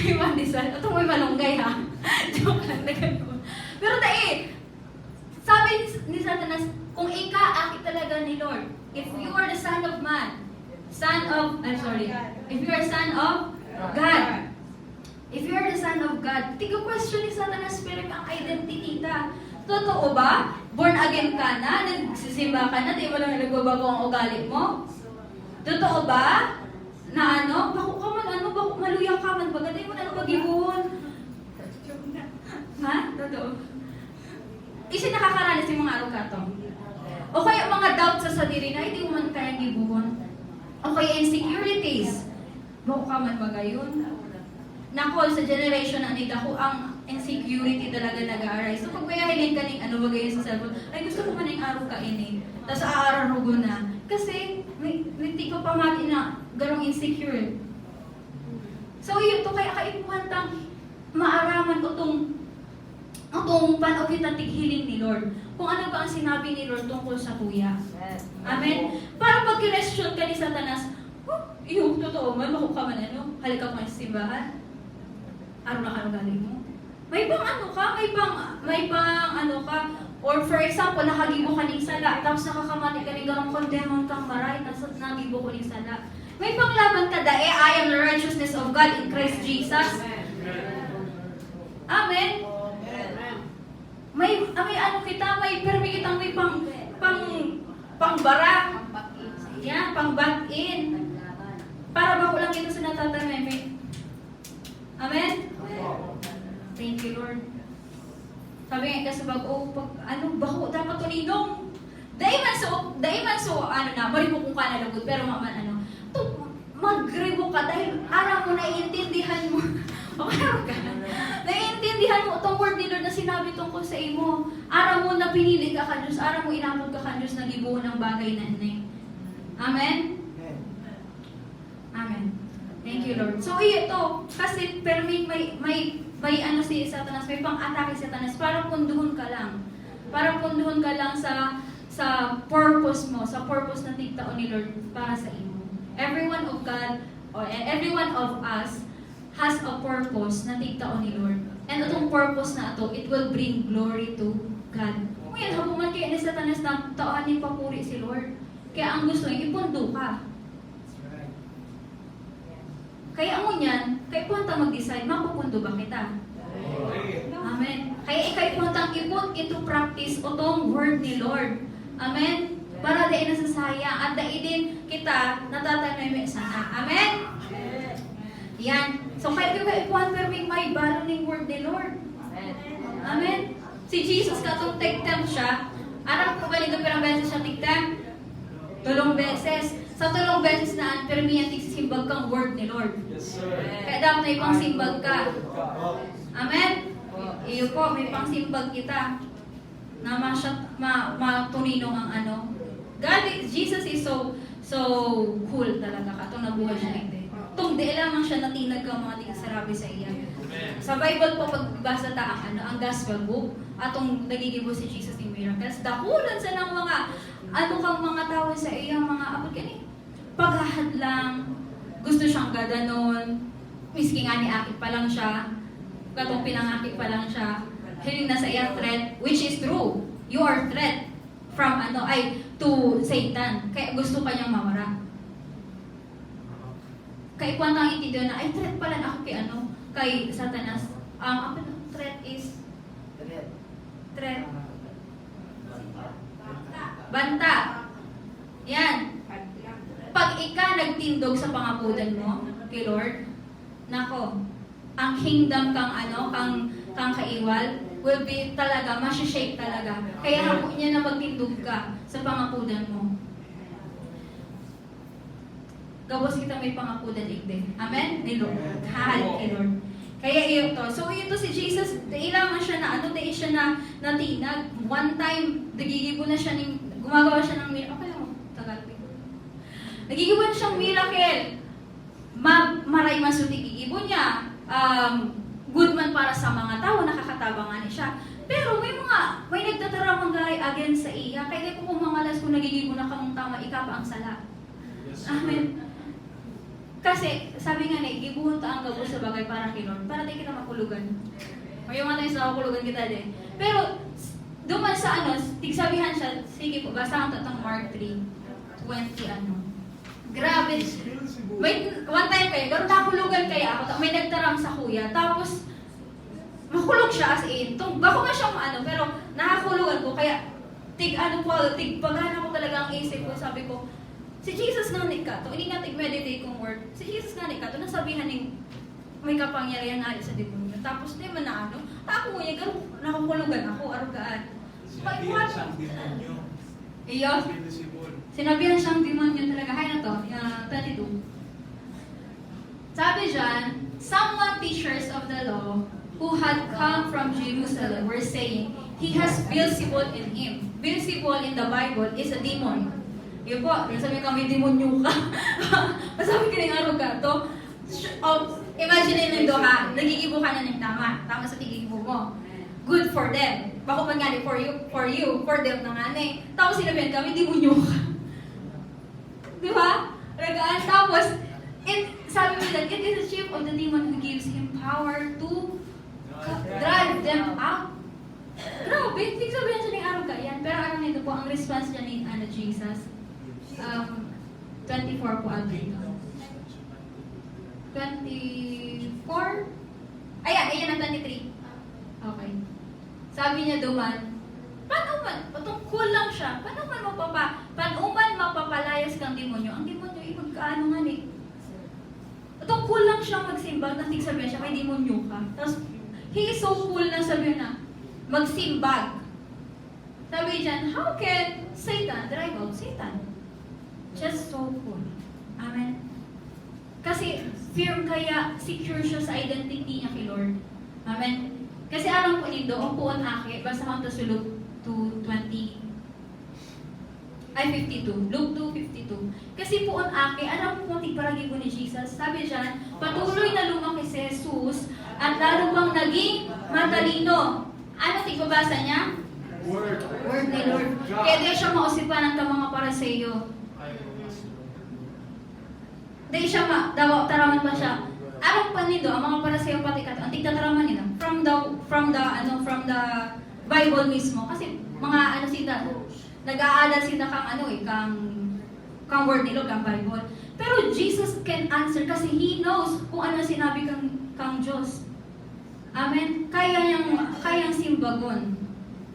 Ni Pandesal. Ito mo'y malunggay ha. Joke lang na gano'n. Pero sabi ni Satanas, kung akit talaga ni Lord, if you are the Son of Man, if you are Son of God, if you are the Son of God, question ni Satanas, pero ang identity ta. Totoo ba? Born again ka na? Nagsisimba ka na? Di mo lang nagbabago ang ugali mo? Totoo ba? Na bako ka man, bako maluya ka man, baga di mo na pag-ibon. Ha? Totoo. Isi nakakaranas yung mga araw ka to. O kaya mga doubts sa sarili na hindi mo man kayang gibuhon. O kaya insecurities. Bako ka man ba gayon? Nako, sa generation na nila ko, ang insecurity talaga nag-aarise. So, pag mayahilin ka ng ba gayon sa cellphone, ay gusto ko man yung araw kainin. Tapos aararugo na. Kasi, hindi ko pa mati na garong insecure. So, yun to, kaya kaipuhan tang maaraman ko itong panukit na tighiling ni Lord. Kung ano ba ang sinabi ni Lord tungkol sa kuya. Amen? Para pag kinestyon ka ni Satanas, totoo man, bako ka man halika pa sa simbahan. Araw na ka galing mo. May pang ka, or for example, nakagibo ka ng sala, tapos nakakamati ka ng ganong condemn kang maray, tapos nagibo ko ng sala. May panglaban ka I am the righteousness of God in Christ Jesus. Amen? May permi kitang may pangbara. Yeah, pang-back-in. Para ba ko lang ito sa natatanay? Amen? Thank you, Lord. Sabi nga kasi bako, dapat tuninong. Dahil man so, marimo kung ka nalagod, pero magribo ka dahil araw mo naiintindihan mo. Naiintindihan mo itong word ni Lord na sinabi tungkol sa imo. Araw mo na pinili ka ka Diyos, araw mo inabot ka ka Diyos na gibuo ng bagay na inay. Amen? Amen. Thank you, Lord. So, ito, kasi may si Satanas, may pang-atake si Satanas, para punduhon ka lang. Para punduhon ka lang sa purpose mo, sa purpose na tigtaon ni Lord para sa imo. Everyone of us has a purpose na tigtaon ni Lord. And itong purpose na ito, it will bring glory to God. Ngayon, habuman kayo ni Satanas na taon ni papuri si Lord. Kaya ang gusto niya, ipundo ka. Kaya mo niyan, kaya punta mag-decide, mapupundo ba kita? Amen. Kaya ikay puntang ipon into practice itong word ni Lord. Amen. Para dahil nasasaya at dahil din kita natatanay sana. Amen. Yan. So kaya kayo ipuan perming may balo ng word ni Lord. Amen. Si Jesus katong tigtem siya. Aram ko ba nito perang beses siya tigtem? 3 beses. Sa 3 beses na ang permiyan tigsisimbag kang word ni Lord. Yes, sir. Kaya dapat na ipang simbag ka. Amen? Iyo po, may pangsimbag kita na matuninong ang ano. Jesus is so cool talaga ka. Itong nabuhay siya hindi. Itong di lamang siya natinag ka mga tingsarabi sa iya. Sa Bible po, pagbasa ta ang gospel book, atong nagigibo si Jesus in miracles, dakulan sa ng mga kang mga tao sa iya, mga abot kani. Paghahadlang, gusto siyang gadanon, miski nga ni akit pa lang siya, katong pinangakit pa lang siya, hiling na sa iyang threat, which is true. You are threat from to Satan. Kaya gusto pa niyang mawara. Kaya kung ang intindihan na, ay threat pala na ako kay Satanas. Threat is threat. Banta. Yan. Pag nagtindog sa pangapudan mo kay Lord, nako, ang kingdom kang kaiwal will be talaga, masishake talaga. Kaya hapon niya na magtindog ka sa pangapudan mo. Gabos kita may pangapudan igde. Amen? Ni Lord. Hahal kay Lord. Kaya iyo to. So iyo to si Jesus, ilangan siya na dahil siya na natinag. One time, nagigibo na siya gumagawa siya ng miracle. Okay lang mo, Tagalog. Nagigibo na siyang miracle. Maray masuti gigibo niya. Good man para sa mga tao, nakakatabangan siya. Pero may nagtataramang gay against sa iya. Kaya di ko kumangalas kung nagigibo na kamong tama, ika pa ang sala. Amen. Kasi, sabi nga na, gibuhon ta ang gabo sa bagay para kay Lord, para tayo kita makulugan. O yung nga tayo sa makulugan kita din. Pero, duman sa tigsabihan siya, sige po, basta ang tatang Mark 3:20 Grabe. One time kayo, gano'n nakulugan kaya ako, may nagtaram sa kuya, tapos, makulog siya as in. Bako nga siyang pero nakakulugan ko, kaya, pagana ko talaga ang isip ko, sabi ko, si Jesus nga ni ka to, hindi nga meditate kong word. Si Jesus nga ni ka to, nasabihan ng may kapangyarihan nga sa demonyo. Tapos di man na ako nga yung nakakulugan ako, arugaan. Sinabihan siyang demonyo. Iyo. Sinabihan siyang demonyo talaga. Hay na to, 22. Sabi dyan, some teachers of the law who had come from Jerusalem were saying, he has Beelzebul in him. Beelzebul in the Bible is a demon. Yun po, sabi kami, demonyo ka. Masabi ka ng araw ka. Imagine nyo ha, nagigibo ka na ng tama. Tama sa tigigibo mo. Good for them. Bako man nga for them na nga na. Tapos sinabihan kami, demonyo ka. Di ba? Ragaan. Tapos, sabi mo that, it is the chief of the demon who gives him power to drive them out. Grabe, hindi sabihin siya ng araw ka yan. Pero ano nito po, ang response niya ni Jesus, 24 po ang dito. 24? Ayan ang 23. Okay. Sabi niya duman, paano man, patungkol lang siya, paano man mapapalayas kang demonyo? Ang demonyo, magkaano nga ni? Patungkol lang siyang magsimbag, nang sabihin siya, kay demonyo ka. Tapos, he is so cool na sabihin na, magsimbag. Sabi dyan, how can Satan drive out Satan? Just so cool. Amen. Kasi firm kaya, secure siya sa identity niya kay Lord. Amen. Kasi alam po nito, ang puon ake, basta kang tasulog to 52. Luke 2:52. Kasi puon ake, alam po kung tigparagi po ni Jesus. Sabi dyan, patuloy na lumaki si Jesus at lalo pang naging matalino. Ano tigbabasa niya? Word ni Lord. Kaya di siya mausipan ng mga Pariseo. Di siya taraman pa siya. Arang pa nito, ang mga Pariseo pati kato, ang tigtataraman nila from the Bible mismo. Kasi mga sila, nag-aalala sila kang word ni Lord, kang Bible. Pero Jesus can answer kasi He knows kung ano sinabi kang Diyos. Amen? Kayang simbagon.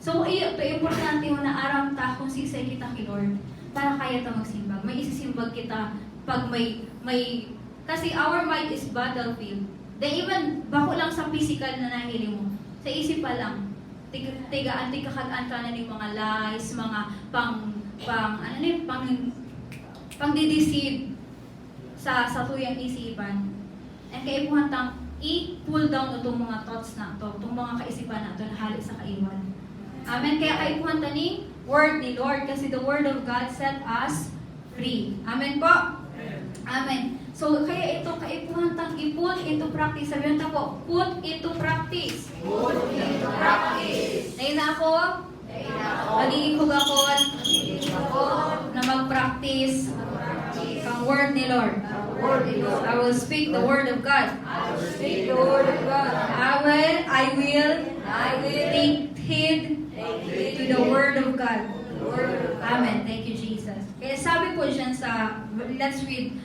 So, ito, importante mo na aram ta kung sisay kita kay Lord para kaya ta magsimbag. May isisimbag kita pag may kasi our mind is battlefield. Then even, bako lang sa physical na nahili mo. Sa isip pa lang. Tigaan kakagaan ka na ng mga lies, mga pang dideceive sa tuyang isipan. And kaipuhan tang i-pull down itong mga thoughts na ito, itong mga kaisipan na ito na hali sa kaiwan. Amen. Kaya kaipuhan tani word ni Lord kasi the word of God set us free. Amen po. Amen. So kaya ito kaipuhan tang ipon into practice. Sabihin ta po, put into practice. Put into practice. Ngayon na ako, magiging hugakon na mag-practice ang word ni Lord. I will speak the word of God. Speak the word of God. I will take heed to the word of God. Amen. Thank you, Jesus. Kaya sabi po dyan sa, let's read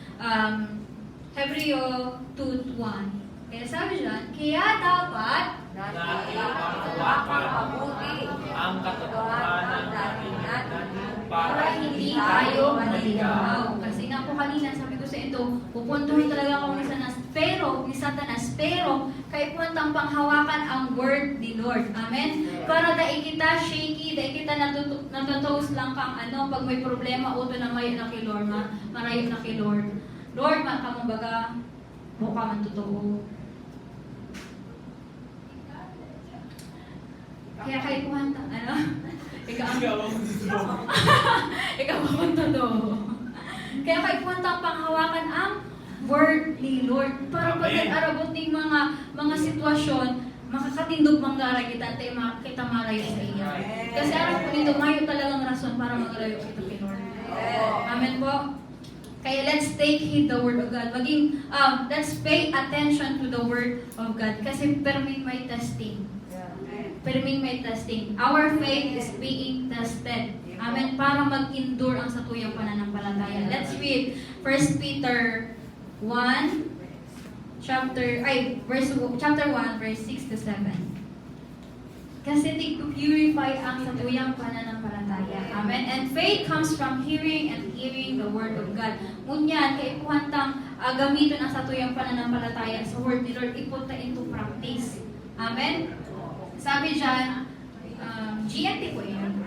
Hebreo 2:1. Kaya sabi dyan, kaya dapat Mabuti ang katotohanan natin para hindi tayo maliligaw. Kasi nga po kanina, sabi ko sa ito, pupuntuhin talaga ako ni Satanas, pero kay puntang panghawakan ang word ni Lord. Amen? Para dahil kita shaky, dahil kita natutoast lang kang pag may problema, uto na mayo na kay Lord, marayo na kay Lord. Lord, kamong baga, mukha man totoo. Kaya kay puntang, ikaw ang totoo. Kaya kay puntang panghawakan ang word ni Lord. Para pag nag-arabot ng mga sitwasyon, makakatindog manggara kita, kita malayo sa iya. Kasi araw po dito, mayo talagang rason para magalayo kita kay Lord. Amen po. Kaya let's take heed the word of God. Let's pay attention to the word of God. Kasi permit may testing. Permit may testing. Our faith is being tested. Amen. Para mag-endure ang satuyang pananampalataya. Let's read 1 Peter 1, chapter 1, verse 6 to 7. Kasi to purify ang satuyang pananampalataya. Amen. And faith comes from hearing and hearing the word of God. Ngunyan, kay puhantang gamiton ang satuyang pananampalataya sa word ni Lord, ipunta into practice. Amen. Sabi dyan, GNT po yan.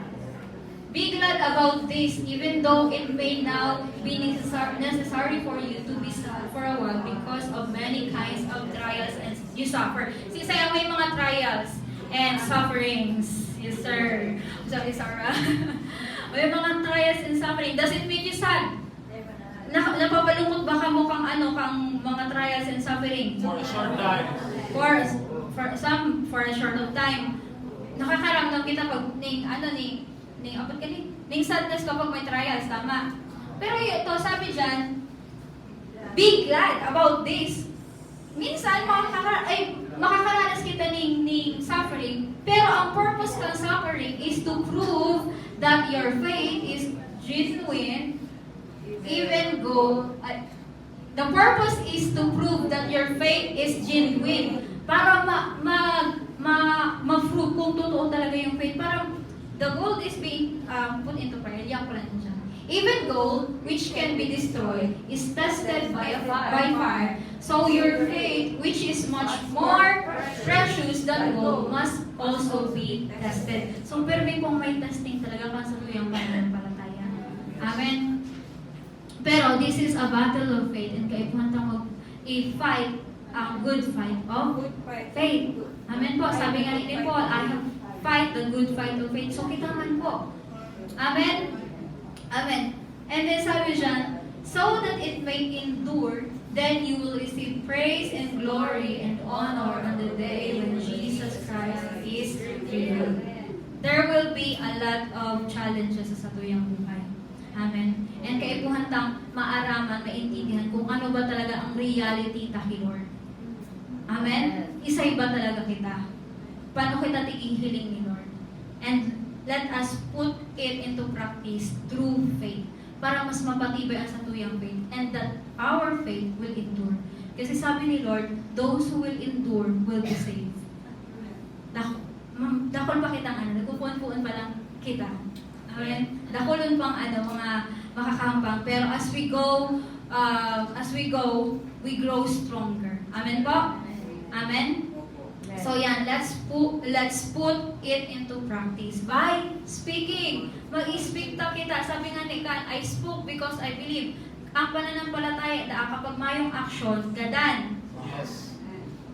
Be glad about this, even though it may now be necessary for you to be sad for a while because of many kinds of trials and you suffer. Sisaya may mga trials and sufferings. Yes, sir. Sabi Sarah. May mga trials and suffering. Does it make you sad? Napapalungkot ba kamo kang mga trials and suffering? For a short time. For a short of time. Nakakaramdam kita pag ning sadness kapag may trials, tama. Pero ito, sabi dyan, be glad about this. Minsan, makakaranas kita ng suffering, pero ang purpose ng suffering is to prove that your faith is genuine, even though the purpose is to prove that your faith is genuine. Para ma-prove kung totoo talaga yung faith. Para the gold is being put into prayer. Yan ko lang dyan. Even gold, which can be destroyed, is tested by fire. So your faith, which is much more precious than gold, must also be tested. So pero kung may testing talaga kan sa tuyang pananampalataya. Amen. Pero this is a battle of faith and kaipuhantang i-fight ang good fight of faith. Amen po. Sabi nga ni Paul, I have fight the good fight of faith. So kita man po. Amen? Amen. And then sabi dyan, so that it may endure, then you will receive praise and glory and honor on the day when Jesus Christ is revealed. There will be a lot of challenges sa tuyang buhay. Amen. And kaipuhantang maaraman, maintindihan kung ano ba talaga ang reality ta kay Lord. Amen? Isay ba talaga kita? Paano kita tiginghiling ni Lord? And let us put it into practice through faith para mas mapatibay ang satuyang faith and that our faith will endure. Kasi sabi ni Lord, those who will endure will be saved. Dakol pa kitang nagpupuan-puan pa lang kita. Amen? Dakolon pang mga makakambang. Pero as we go, we grow stronger. Amen po? Amen? So yan, let's put it into practice by speaking. Mag-speak ta kita. Sabi nga ni Kan, I spoke because I believe. Ang pananampalataya, kapag mayong action, gadan. Yes.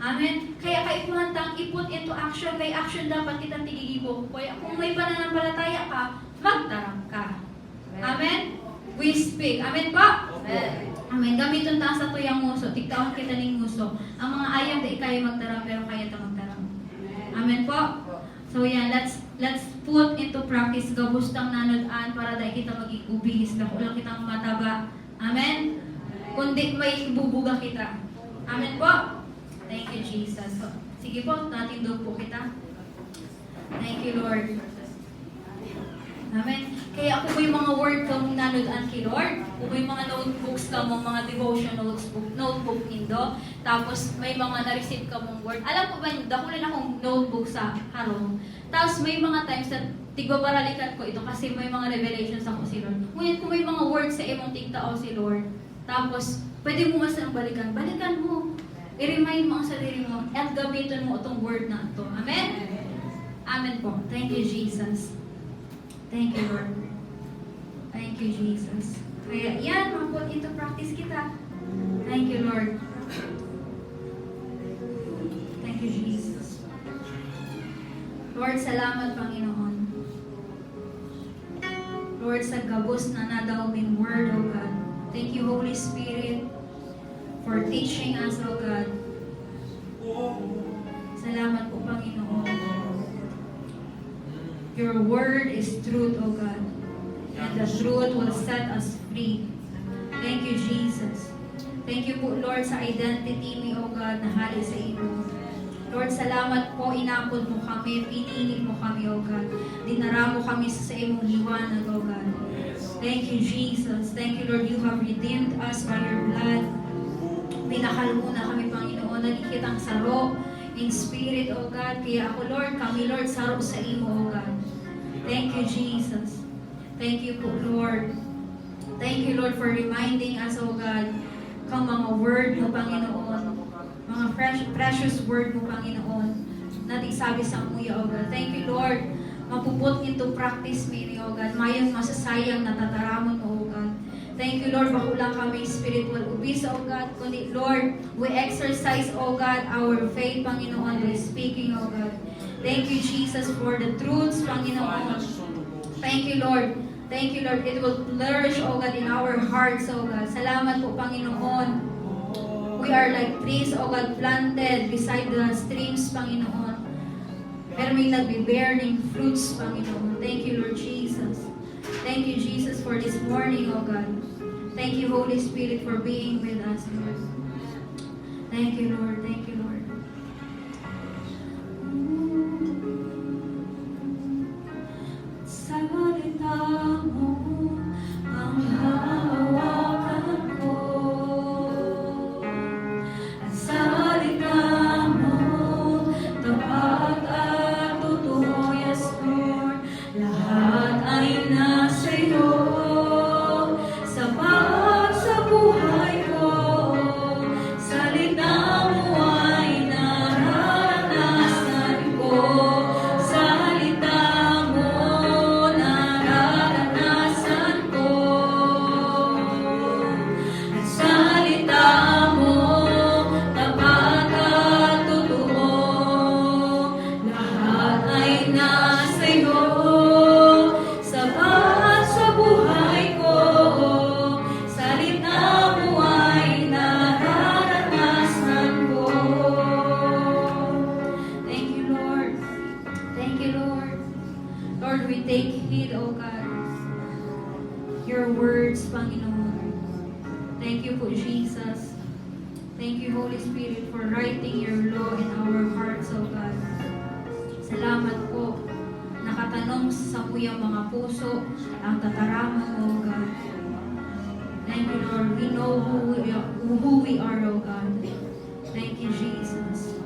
Amen? Kaya kayo kumandang i-put into action. Kay action dapat kitang tigigibo. Kaya kung may pananampalataya ka, magtarang ka. Amen? We speak. Amen pa? Amen. Amen. Gamiton ta sa tuyang muso. Tigtaon kita ning muso. Ang mga ayam di kaya magtarang pero kaya ta magtarang. Amen po? So yan, let's put into practice gabustang nanod-an para dahil kita maging ubihis na kulang kitang mataba. Amen? Kundi may bubuga kita. Amen po? Thank you, Jesus. So, sige po, natindog po kita. Thank you, Lord. Amen. Kaya kung may mga word kang nanod-an kay Lord, kung may mga notebooks ka mong mga devotion notebook indo, tapos may mga na-receive ka mong word. Alam ko ba yun, dakulan akong notebook sa harong. Tapos may mga times na tigbabaralikan ko ito kasi may mga revelations ako si Lord. Ngunit kung may mga words sa imong tigtao si Lord, tapos pwede mo mas balikan mo. I-remind mo ang sarili mo at gamitin mo itong word na ito. Amen? Amen po. Thank you, Jesus. Thank you, Lord. Thank you, Jesus. Kaya yan, mag-put into practice kita. Thank you, Lord. Thank you, Jesus. Lord, salamat, Panginoon. Lord, sa gabos na nadawming word, O God. Thank you, Holy Spirit, for teaching us, O God. Salamat po, Panginoon. Your word is truth, O God. And the truth will set us free. Thank you, Jesus. Thank you po, Lord, sa identity ni, O God, na hali sa iyo. Lord, salamat po, inapod mo kami, pinili mo kami, O God. Dinara mo kami sa imong liwanag, O God. Thank you, Jesus. Thank you, Lord, you have redeemed us by your blood. Pinakal mo na kami, Panginoon, nakikitang saro in spirit, O God. Kaya ako, Lord, kami, Lord, saro sa imo, O God. Thank you, Jesus. Thank you po, Lord. Thank you, Lord, for reminding us, O God, kang mga word mo, Panginoon. Mga precious word mo, Panginoon, na sabi sa muya, O God. Thank you, Lord. Mapuput into practice me, O God. Mayang masasayang natataramon mo, O God. Thank you, Lord. Bakulang kami spiritual ubis, O God. Kundi, Lord, we exercise, O God, our faith, Panginoon, by speaking, O God. Thank you, Jesus, for the truths, Panginoon. Thank you, Lord. Thank you, Lord. It will flourish, O God, in our hearts, O God. Salamat po, Panginoon. We are like trees, O God, planted beside the streams, Panginoon. Pero may nagbe-bearing fruits, Panginoon. Thank you, Lord Jesus. Thank you, Jesus, for this morning, O God. Thank you, Holy Spirit, for being with us, Lord. Thank you, Lord. Thank you, Lord. Salita mo ang hawakan ko. Ang salita mo tapat at totoo, yes, Lord. Lahat ay nasa iyo. Sapat sa buhay ko. Salita mo ay nararanasan ko. Salita mo nararanasan ko. Ang salita mo tapat at totoo. Lahat ay nasa iyo. Sapat sa buhay ko. Salita mo ay nararanasan ko. Thank you, Lord. Thank you, Lord. Lord, we take heed, O God. Your words, Panginoon. Thank you po, Jesus. Thank you, Holy Spirit, for writing your law in our hearts, O God. Salamat po. Nakatanong sa kuyang mga puso ang tataraman, O God. Thank you, Lord. We know who we are, O God. Thank you, Jesus.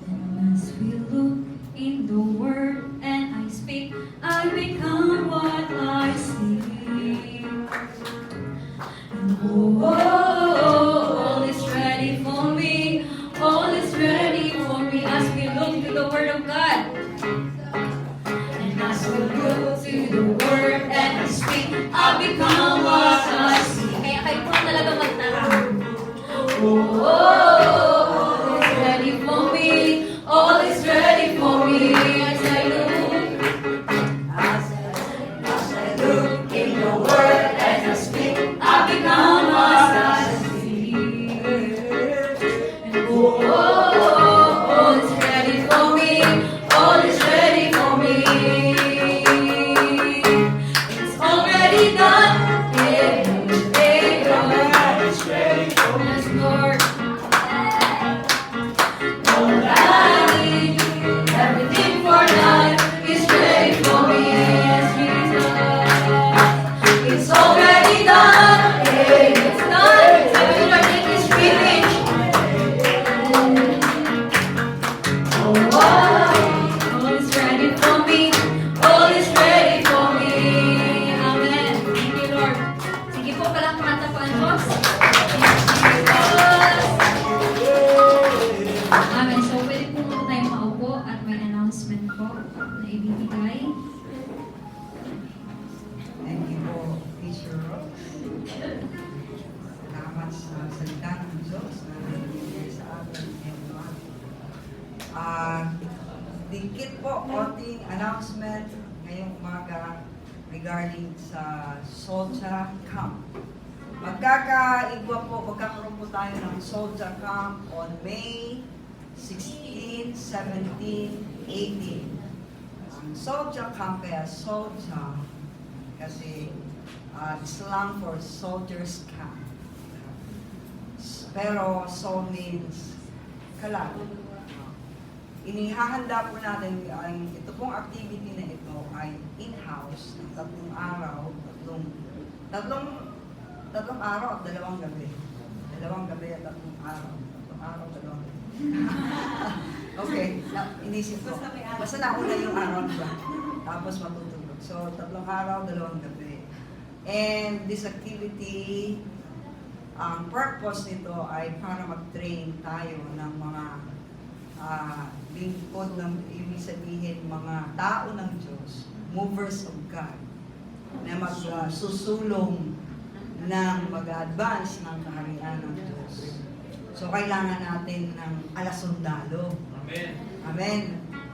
And as we look in the Word and I speak, I become what I see. And all is ready for me. All is ready for me as we look to the Word of God. And as we look to the Word and I speak, I become what I see. ibibigay. Thank you po, Teacher Rox. Salamat sa salita ng Diyos na nagbibigay sa atin everyone. Dikit po, konting announcement ngayong umaga regarding sa Soldier Camp. Magkakaroon po tayo ng Soldier Camp on May 16, 17, 18. Ang Soldier Camp kaya Soldier kasi slang for soldiers camp. Pero soul means kalag. Inihahanda po natin ito pong activity na ito ay in-house ng 3 araw, tatlong araw at 2 gabi. 2 gabi at 3 araw. 3 araw, 2 gabi. Okay, inisip ko. Basta nauna yung araw, diba? Tapos matutulog. So, 3 araw, 2 gabi. And this activity, ang purpose nito ay para mag-train tayo ng mga lingkod ng ibig sabihin, mga tao ng Diyos, movers of God, na magsusulong ng mag-advance ng kaharian ng Diyos. So, kailangan natin ng alasundalo. Amen. Amen.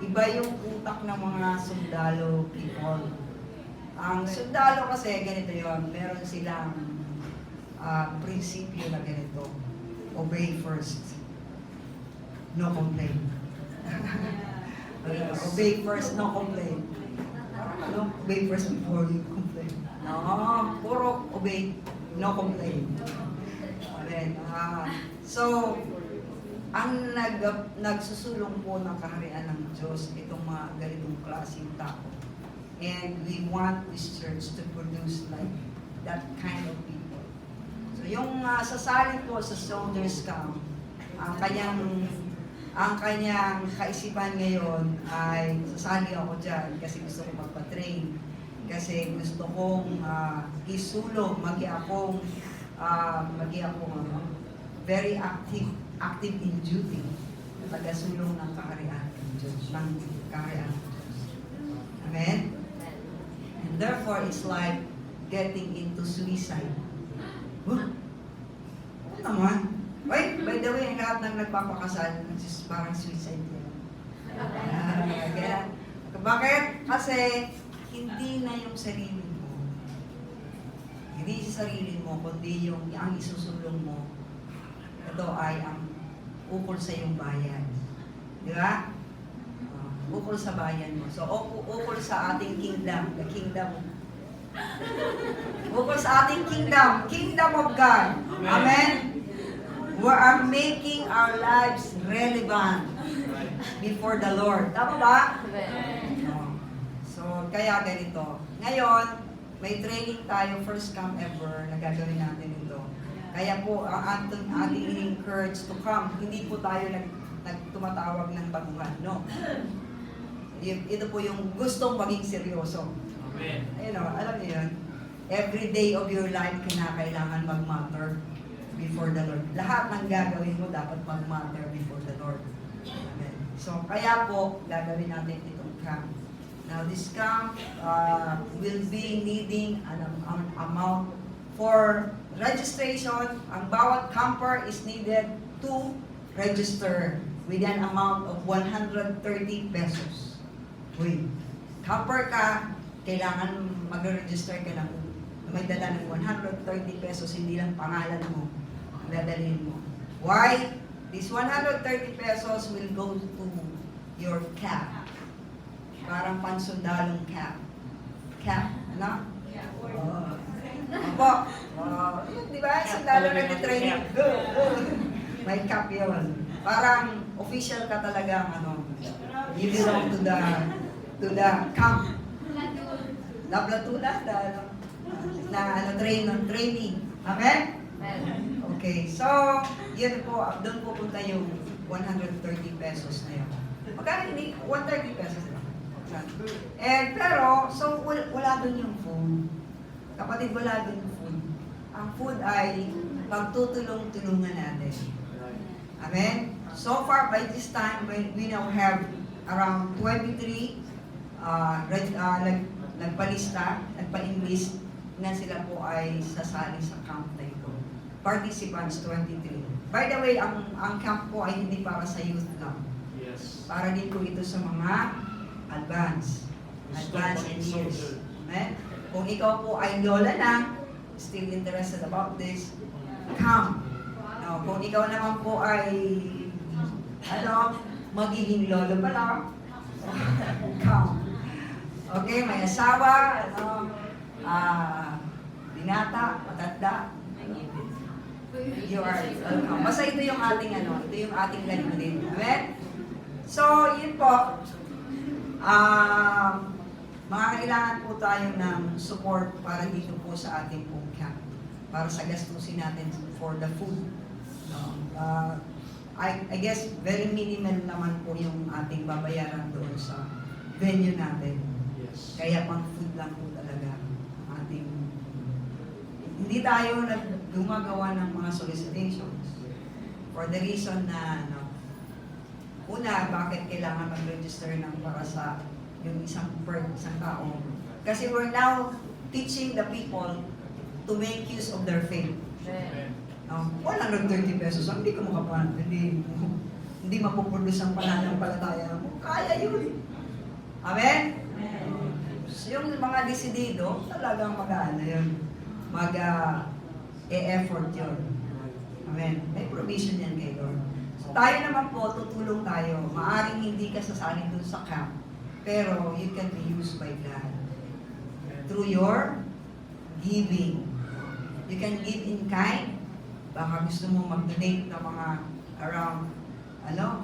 Iba yung utak ng mga sundalo people. Ang sundalo kasi, ganito yon, meron silang prinsipyo na ganito. Obey first. No complain. Obey first, no complain. Ano? Obey first before you complain. No, puro obey, no complain. Amen. So, ang nagsusulong po ng kaharian ng Diyos, itong mga ganitong klaseng tao. And we want this church to produce like that kind of people. So, yung sasali po sa Soldiers Camp, ang kanyang kaisipan ngayon ay sasali ako dyan kasi gusto ko magpa-train. Kasi gusto kong isulong, magi akong very active in duty na tagasulong ng kaharian ng Diyos, ng kaharian ng Diyos. Amen? And therefore, it's like getting into suicide. Huh? Ano naman? Wait, by the way, ang lahat ng nagpapakasal, parang suicide yan. Bakit? Kasi, hindi na yung sarili mo. Hindi sa sarili mo, kundi yung ang isusulong mo. Ito ay ang ukol sa iyong bayan. Di ba? Ukol sa bayan mo. So, ukol sa ating kingdom. The kingdom. Ukol sa ating kingdom. Kingdom of God. Amen? We are making our lives relevant before the Lord. Tama ba? So, kaya ganito. Ngayon, may training tayo, first camp ever, na gagawin natin ito. Kaya po, ang ating encourage to come. Hindi po tayo tumatawag ng baguhan, no? Ito po yung gustong maging seryoso. Amen. Ayun o, alam niyo yun? Every day of your life, kinakailangan mag-matter before the Lord. Lahat ng gagawin mo dapat mag-matter before the Lord. Amen. So, kaya po, gagawin natin itong camp. Now, this camp will be needing an amount for registration. Ang bawat camper is needed to register with an amount of 130 pesos. Uy, camper ka, kailangan mag-register ka ng may dala ng 130 pesos, hindi lang pangalan mo, ang dadalhin mo. Why? This 130 pesos will go to your cap. Parang pansundalong cap. Cap, ano? Opo. Di ba? Sundalo na training. May cap yun. Parang official ka talaga, ano. You belong to the camp. Lablatula, training. Okay? Okay, so, yun po, doon po punta yung 130 pesos na yun. Magkano hindi? 130 pesos lang. Pero, so, wala doon yung food. Kapatid, wala doon yung food. Ang food ay pagtutulong-tulungan natin. Amen? So far, by this time, we now have around 23 nagpalista, nagpa-enlist na sila po ay sasali sa camp na ito. Participants 23. By the way, ang camp po ay hindi para sa youth lang. Yes. Para din po ito sa mga advanced in years. Amen? Kung ikaw po ay lola na, still interested about this, come. No, kung ikaw naman po ay magiging lolo pa lang, come. Okay, may asawa, binata, matanda, you are welcome. Basta ito yung ating ito yung ating lalibin. Amen? So, yun po. Mga kailangan po tayo ng support para dito po sa ating pong camp. Para sa gastusin natin for the food. I guess very minimal naman po yung ating babayaran doon sa venue natin. Yes. Kaya pang food lang po talaga ating. Hindi tayo gumagawa ng mga solicitations for the reason na una, bakit kailangan mag-register ng para sa yung isang tao? Kasi we're now teaching the people to make use of their faith. Walang 30 pesos, hindi ka hindi mapuproduce ang pananampalataya mo. Kaya yun. Amen? Yung mga desidido, talagang yun. E-effort yun. Amen? May provision yan kay Lord. So, tayo naman po, tutulong tayo. Maaring hindi ka sasali dun sa camp, pero you can be used by God. Through your giving. You can give in kind. Baka gusto mo mag-donate ng mga around, 5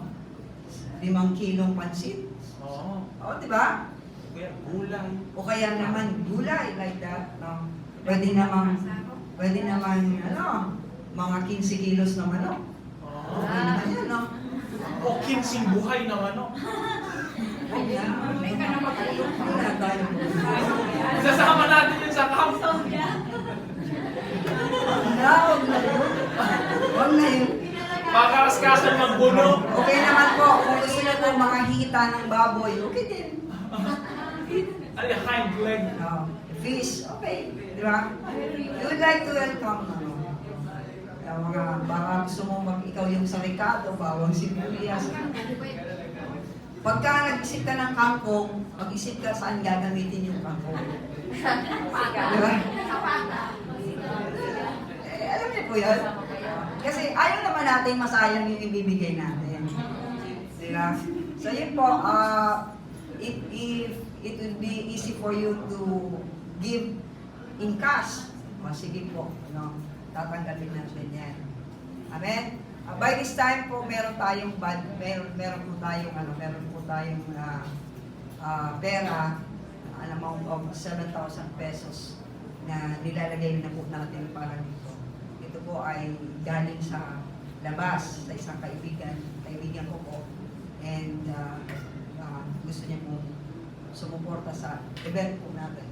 kilong pansit. Oo. Di ba? Kaya gulay. O kaya naman gulay like that. No? Pwede naman, mga 15 kilos na manok. Oo. Okay naman yan, no? O 15 buhay ng ano. Wala tayo. Isasama natin yun sa camp. Huwag na yun. Makaraskasan magbuno. Okay naman po, kung gusto niyo po mga hita ng baboy, okay din. Ay, hind leg. Fish, okay. Di ba? You would like to welcome, baka gusto mo ikaw yung sa Ricardo, bawang sibuyas. Pagka nag-isip ka ng kangkong, mag-isip ka saan gagamitin yung kangkong. Di ba? Alam niyo po yun? Kasi ayaw naman natin masayang yung ibibigay natin. Di ba? So yun po, if it would be easy for you to give in cash, sige po, tatanggapin natin yan. Amen? By this time po, meron po tayong pera, an amount of 7,000 pesos na nilalagay na po natin para dito. Ito po ay galing sa labas, sa isang kaibigan ko po. And gusto niya po sumuporta sa event po natin.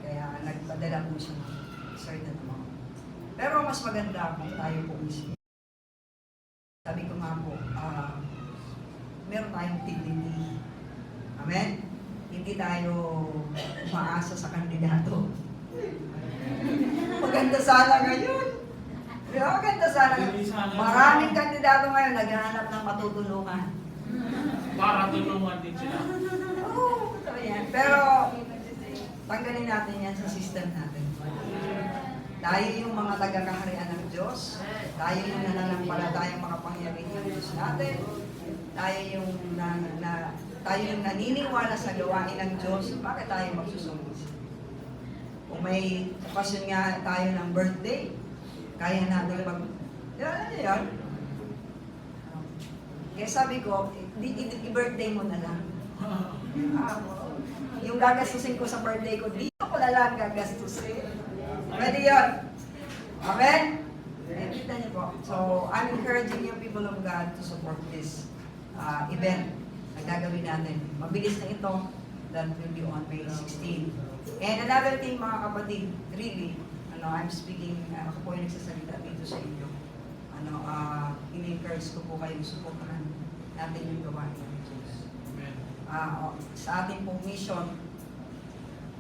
Kaya nagpadala po siya ng certain amount. Pero mas maganda kung tayo po mismo. Sabi ko nga po, meron tayong dignity. Amen? Hindi tayo umaasa sa kandidato. Maganda sana ngayon. Di ba? Maganda sana ngayon. Maraming kandidato ngayon naghahanap ng matutulungan. Para tulungan din sila. Oo, totoo yan. Pero, tanggalin natin yan sa system natin. Tayo yung mga taga-kaharian ng Diyos. Tayo yung nananampalatayang makapangyarihan ng Diyos natin. Tayo yung naniniwala sa gawain ng Diyos. Bakit tayo magsusunod? Kung may okasyon nga tayo ng birthday, kaya natin alam niyo yan? Kaya sabi ko, i-birthday mo na lang. Yung gagastusin ko sa birthday ko, dito ko na lang gagastusin. Pwede yun. Amen? Kita niyo po. So, I'm encouraging you people of God to support this event na gagawin natin. Mabilis na ito. That will be on May 16. And another thing, mga kapatid, really, I'm speaking, ako po yung nagsasalita dito sa inyo. In-encourage ko po kayong supportahan natin yung gawain ng Diyos. sa ating pong mission,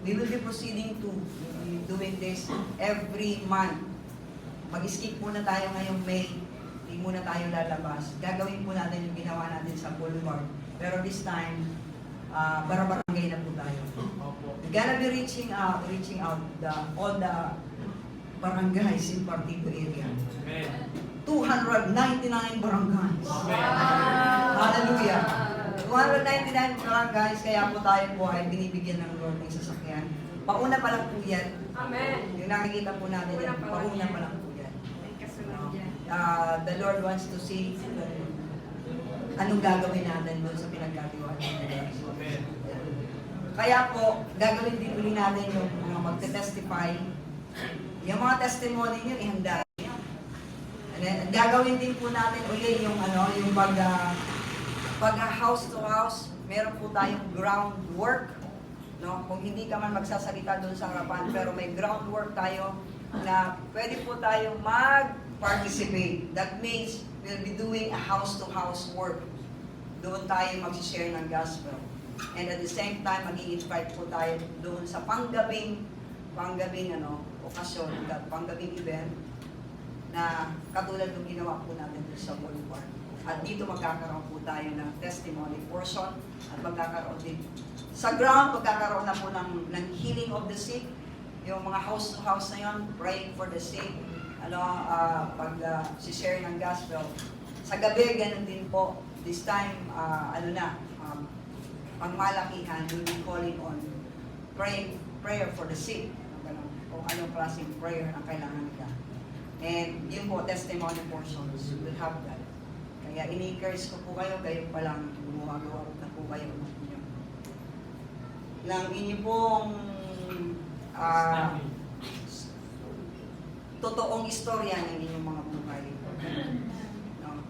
we will be proceeding to be doing this every month. Mag-skip muna tayo ngayong May. Hindi muna tayo lalabas. Gagawin po natin yung ginawa natin sa Boulevard. Pero this time, barabarangay na po tayo. Opo. We're gonna be reaching out all the barangays in Partido area. Amen. 299 barangays. Amen. Hallelujah. 299 barangays, kaya po tayo po ay binibigyan ng Lord ng sasakyan. Pauna pa lang po yan. Amen. Yung nakikita po natin yan, pauna pa lang po yan. May kasunod yan. The Lord wants to see anong gagawin natin doon sa pinagkatiwala natin. Amen. Kaya po, gagawin din uli natin yung mga magte-testify. Yung mga testimony nyo, ihanda nyo. And then, gagawin din po natin uli yung yung pag house to house, meron po tayong groundwork. No? Kung hindi ka man magsasalita doon sa harapan, pero may groundwork tayo na pwede po tayong mag-participate. That means we'll be doing a house-to-house work. Doon tayo mag-share ng gospel. And at the same time, mag-i-invite po tayo doon sa panggabing okasyon, panggabing event na katulad ng ginawa po natin doon sa Boulevard. At dito magkakaroon po tayo ng testimony portion at magkakaroon din sa ground, magkakaroon na po ng healing of the sick, yung mga house-to-house na yun, praying for the sick, si-share ng gospel. Sa gabi, ganun din po. This time, pangmalakihan, we'll be calling on prayer for the sick. Kung anong klaseng prayer ang kailangan nila. And yun po, testimony portions, we'll have that. Kaya ini-encourage ko po kayo pa lang gumagawa na po kayo ng inyong pong totoong istorya ng inyong mga buhay. No?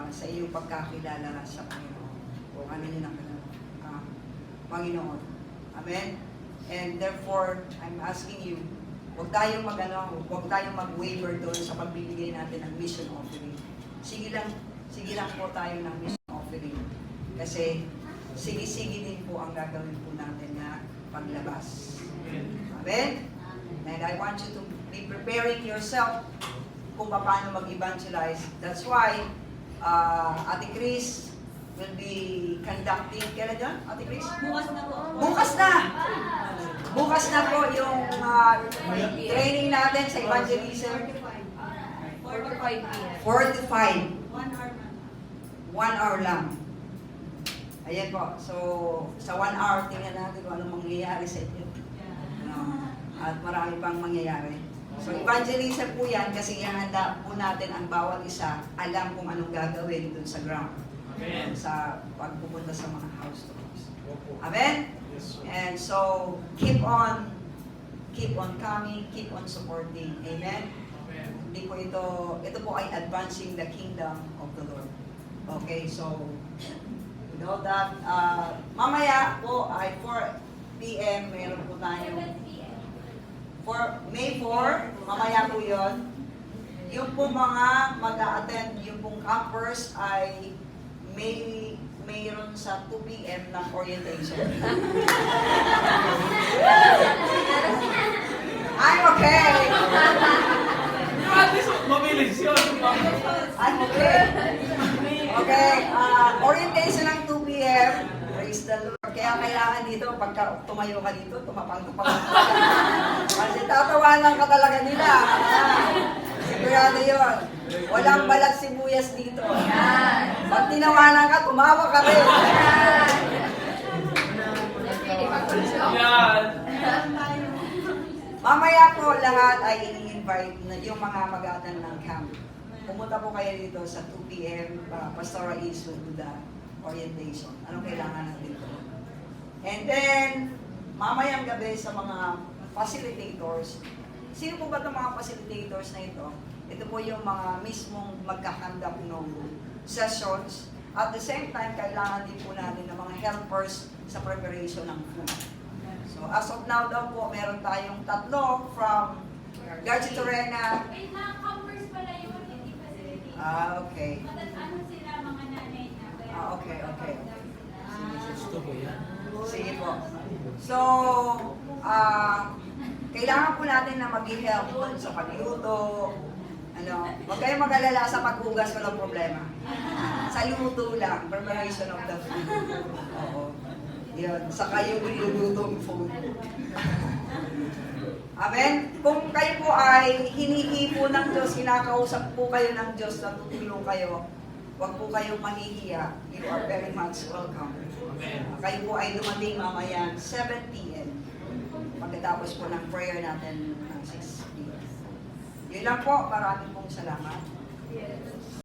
Sa iyong pagkakilala sa Panginoon. Kung ano yun ang Panginoon. Amen? And therefore, I'm asking you, huwag tayong mag-waver doon sa pagbibigay natin ng mission offering. Sige lang po tayo ng mission offering. Kasi sige-sige din po ang gagawin po natin na paglabas. Amen? And I want you to be preparing yourself kung paano mag-evangelize. That's why Ate Chris will be conducting, kailan yun, Ate Chris? Bukas na po. Bukas na! Bukas na po yung training natin sa evangelism. 45 p.m. 45. 1 hour na. 1 hour lang. Ayan po. So, sa 1 hour, tingnan natin kung anong mangyayari sa inyo. At marami pang mangyayari. So, evangelism po yan kasi ihanda po natin ang bawat isa alam kung anong gagawin dun sa ground. Amen. Sa pagpupunta sa mga house to house. Opo. Amen? Yes, sir. And so, keep on coming, keep on supporting. Amen? Amen. Hindi po ito po ay advancing the kingdom of the Lord. Okay, so, without that, mamaya po ay 4 p.m. meron po tayo. 7 p.m. May 4, mamaya po yun. Yung po mga mag-a-attend, yung pong campers ay mayroon sa 2 p.m. ng orientation. I'm okay. At least, mabilis yun. I'm okay. Okay, orientation ng 2 p.m. Praise the Lord. Kaya kailangan dito, pagka tumayo ka dito, tumapang-tupang ka. Kasi tatawanan ka talaga nila. Sigurado yun. Walang balat sibuyas dito. Pag tinawanan ka, tumawa ka rin. Yan. Mamaya po lahat ay i-invite na yung mga mag-aadan ng camp. Pumunta po kayo dito sa 2 p.m. Pastora Is will do the orientation. Anong kailangan natin ito? And then, mamayang gabi sa mga facilitators. Sino po ba itong mga facilitators na ito? Ito po yung mga mismong magkahandap ng sessions. At the same time, kailangan din po natin ng mga helpers sa preparation ng food. So, as of now daw po, meron tayong 3 from Garci Torena. Wait lang, campers pala yun, hindi facility. Okay. Ano sila, mga nanay na. Kaya Okay. Gusto ko yan. Sige po. So, kailangan po natin na maging helpful sa pagluto. Ano, huwag kayong mag-alala sa paghugas, walang problema. Sa luto lang, preparation of the food. Oo. Yun, saka yung nilulutong food. Amen? Kung kayo po ay hinihipo ng Diyos, kinakausap po kayo ng Diyos na tutulong kayo, huwag po kayong mahihiya. You are very much welcome. Amen. Kayo po ay dumating mamaya 7 p.m. Pagkatapos po ng prayer natin ng 6 p.m. Yun lang po. Maraming pong salamat. Yes.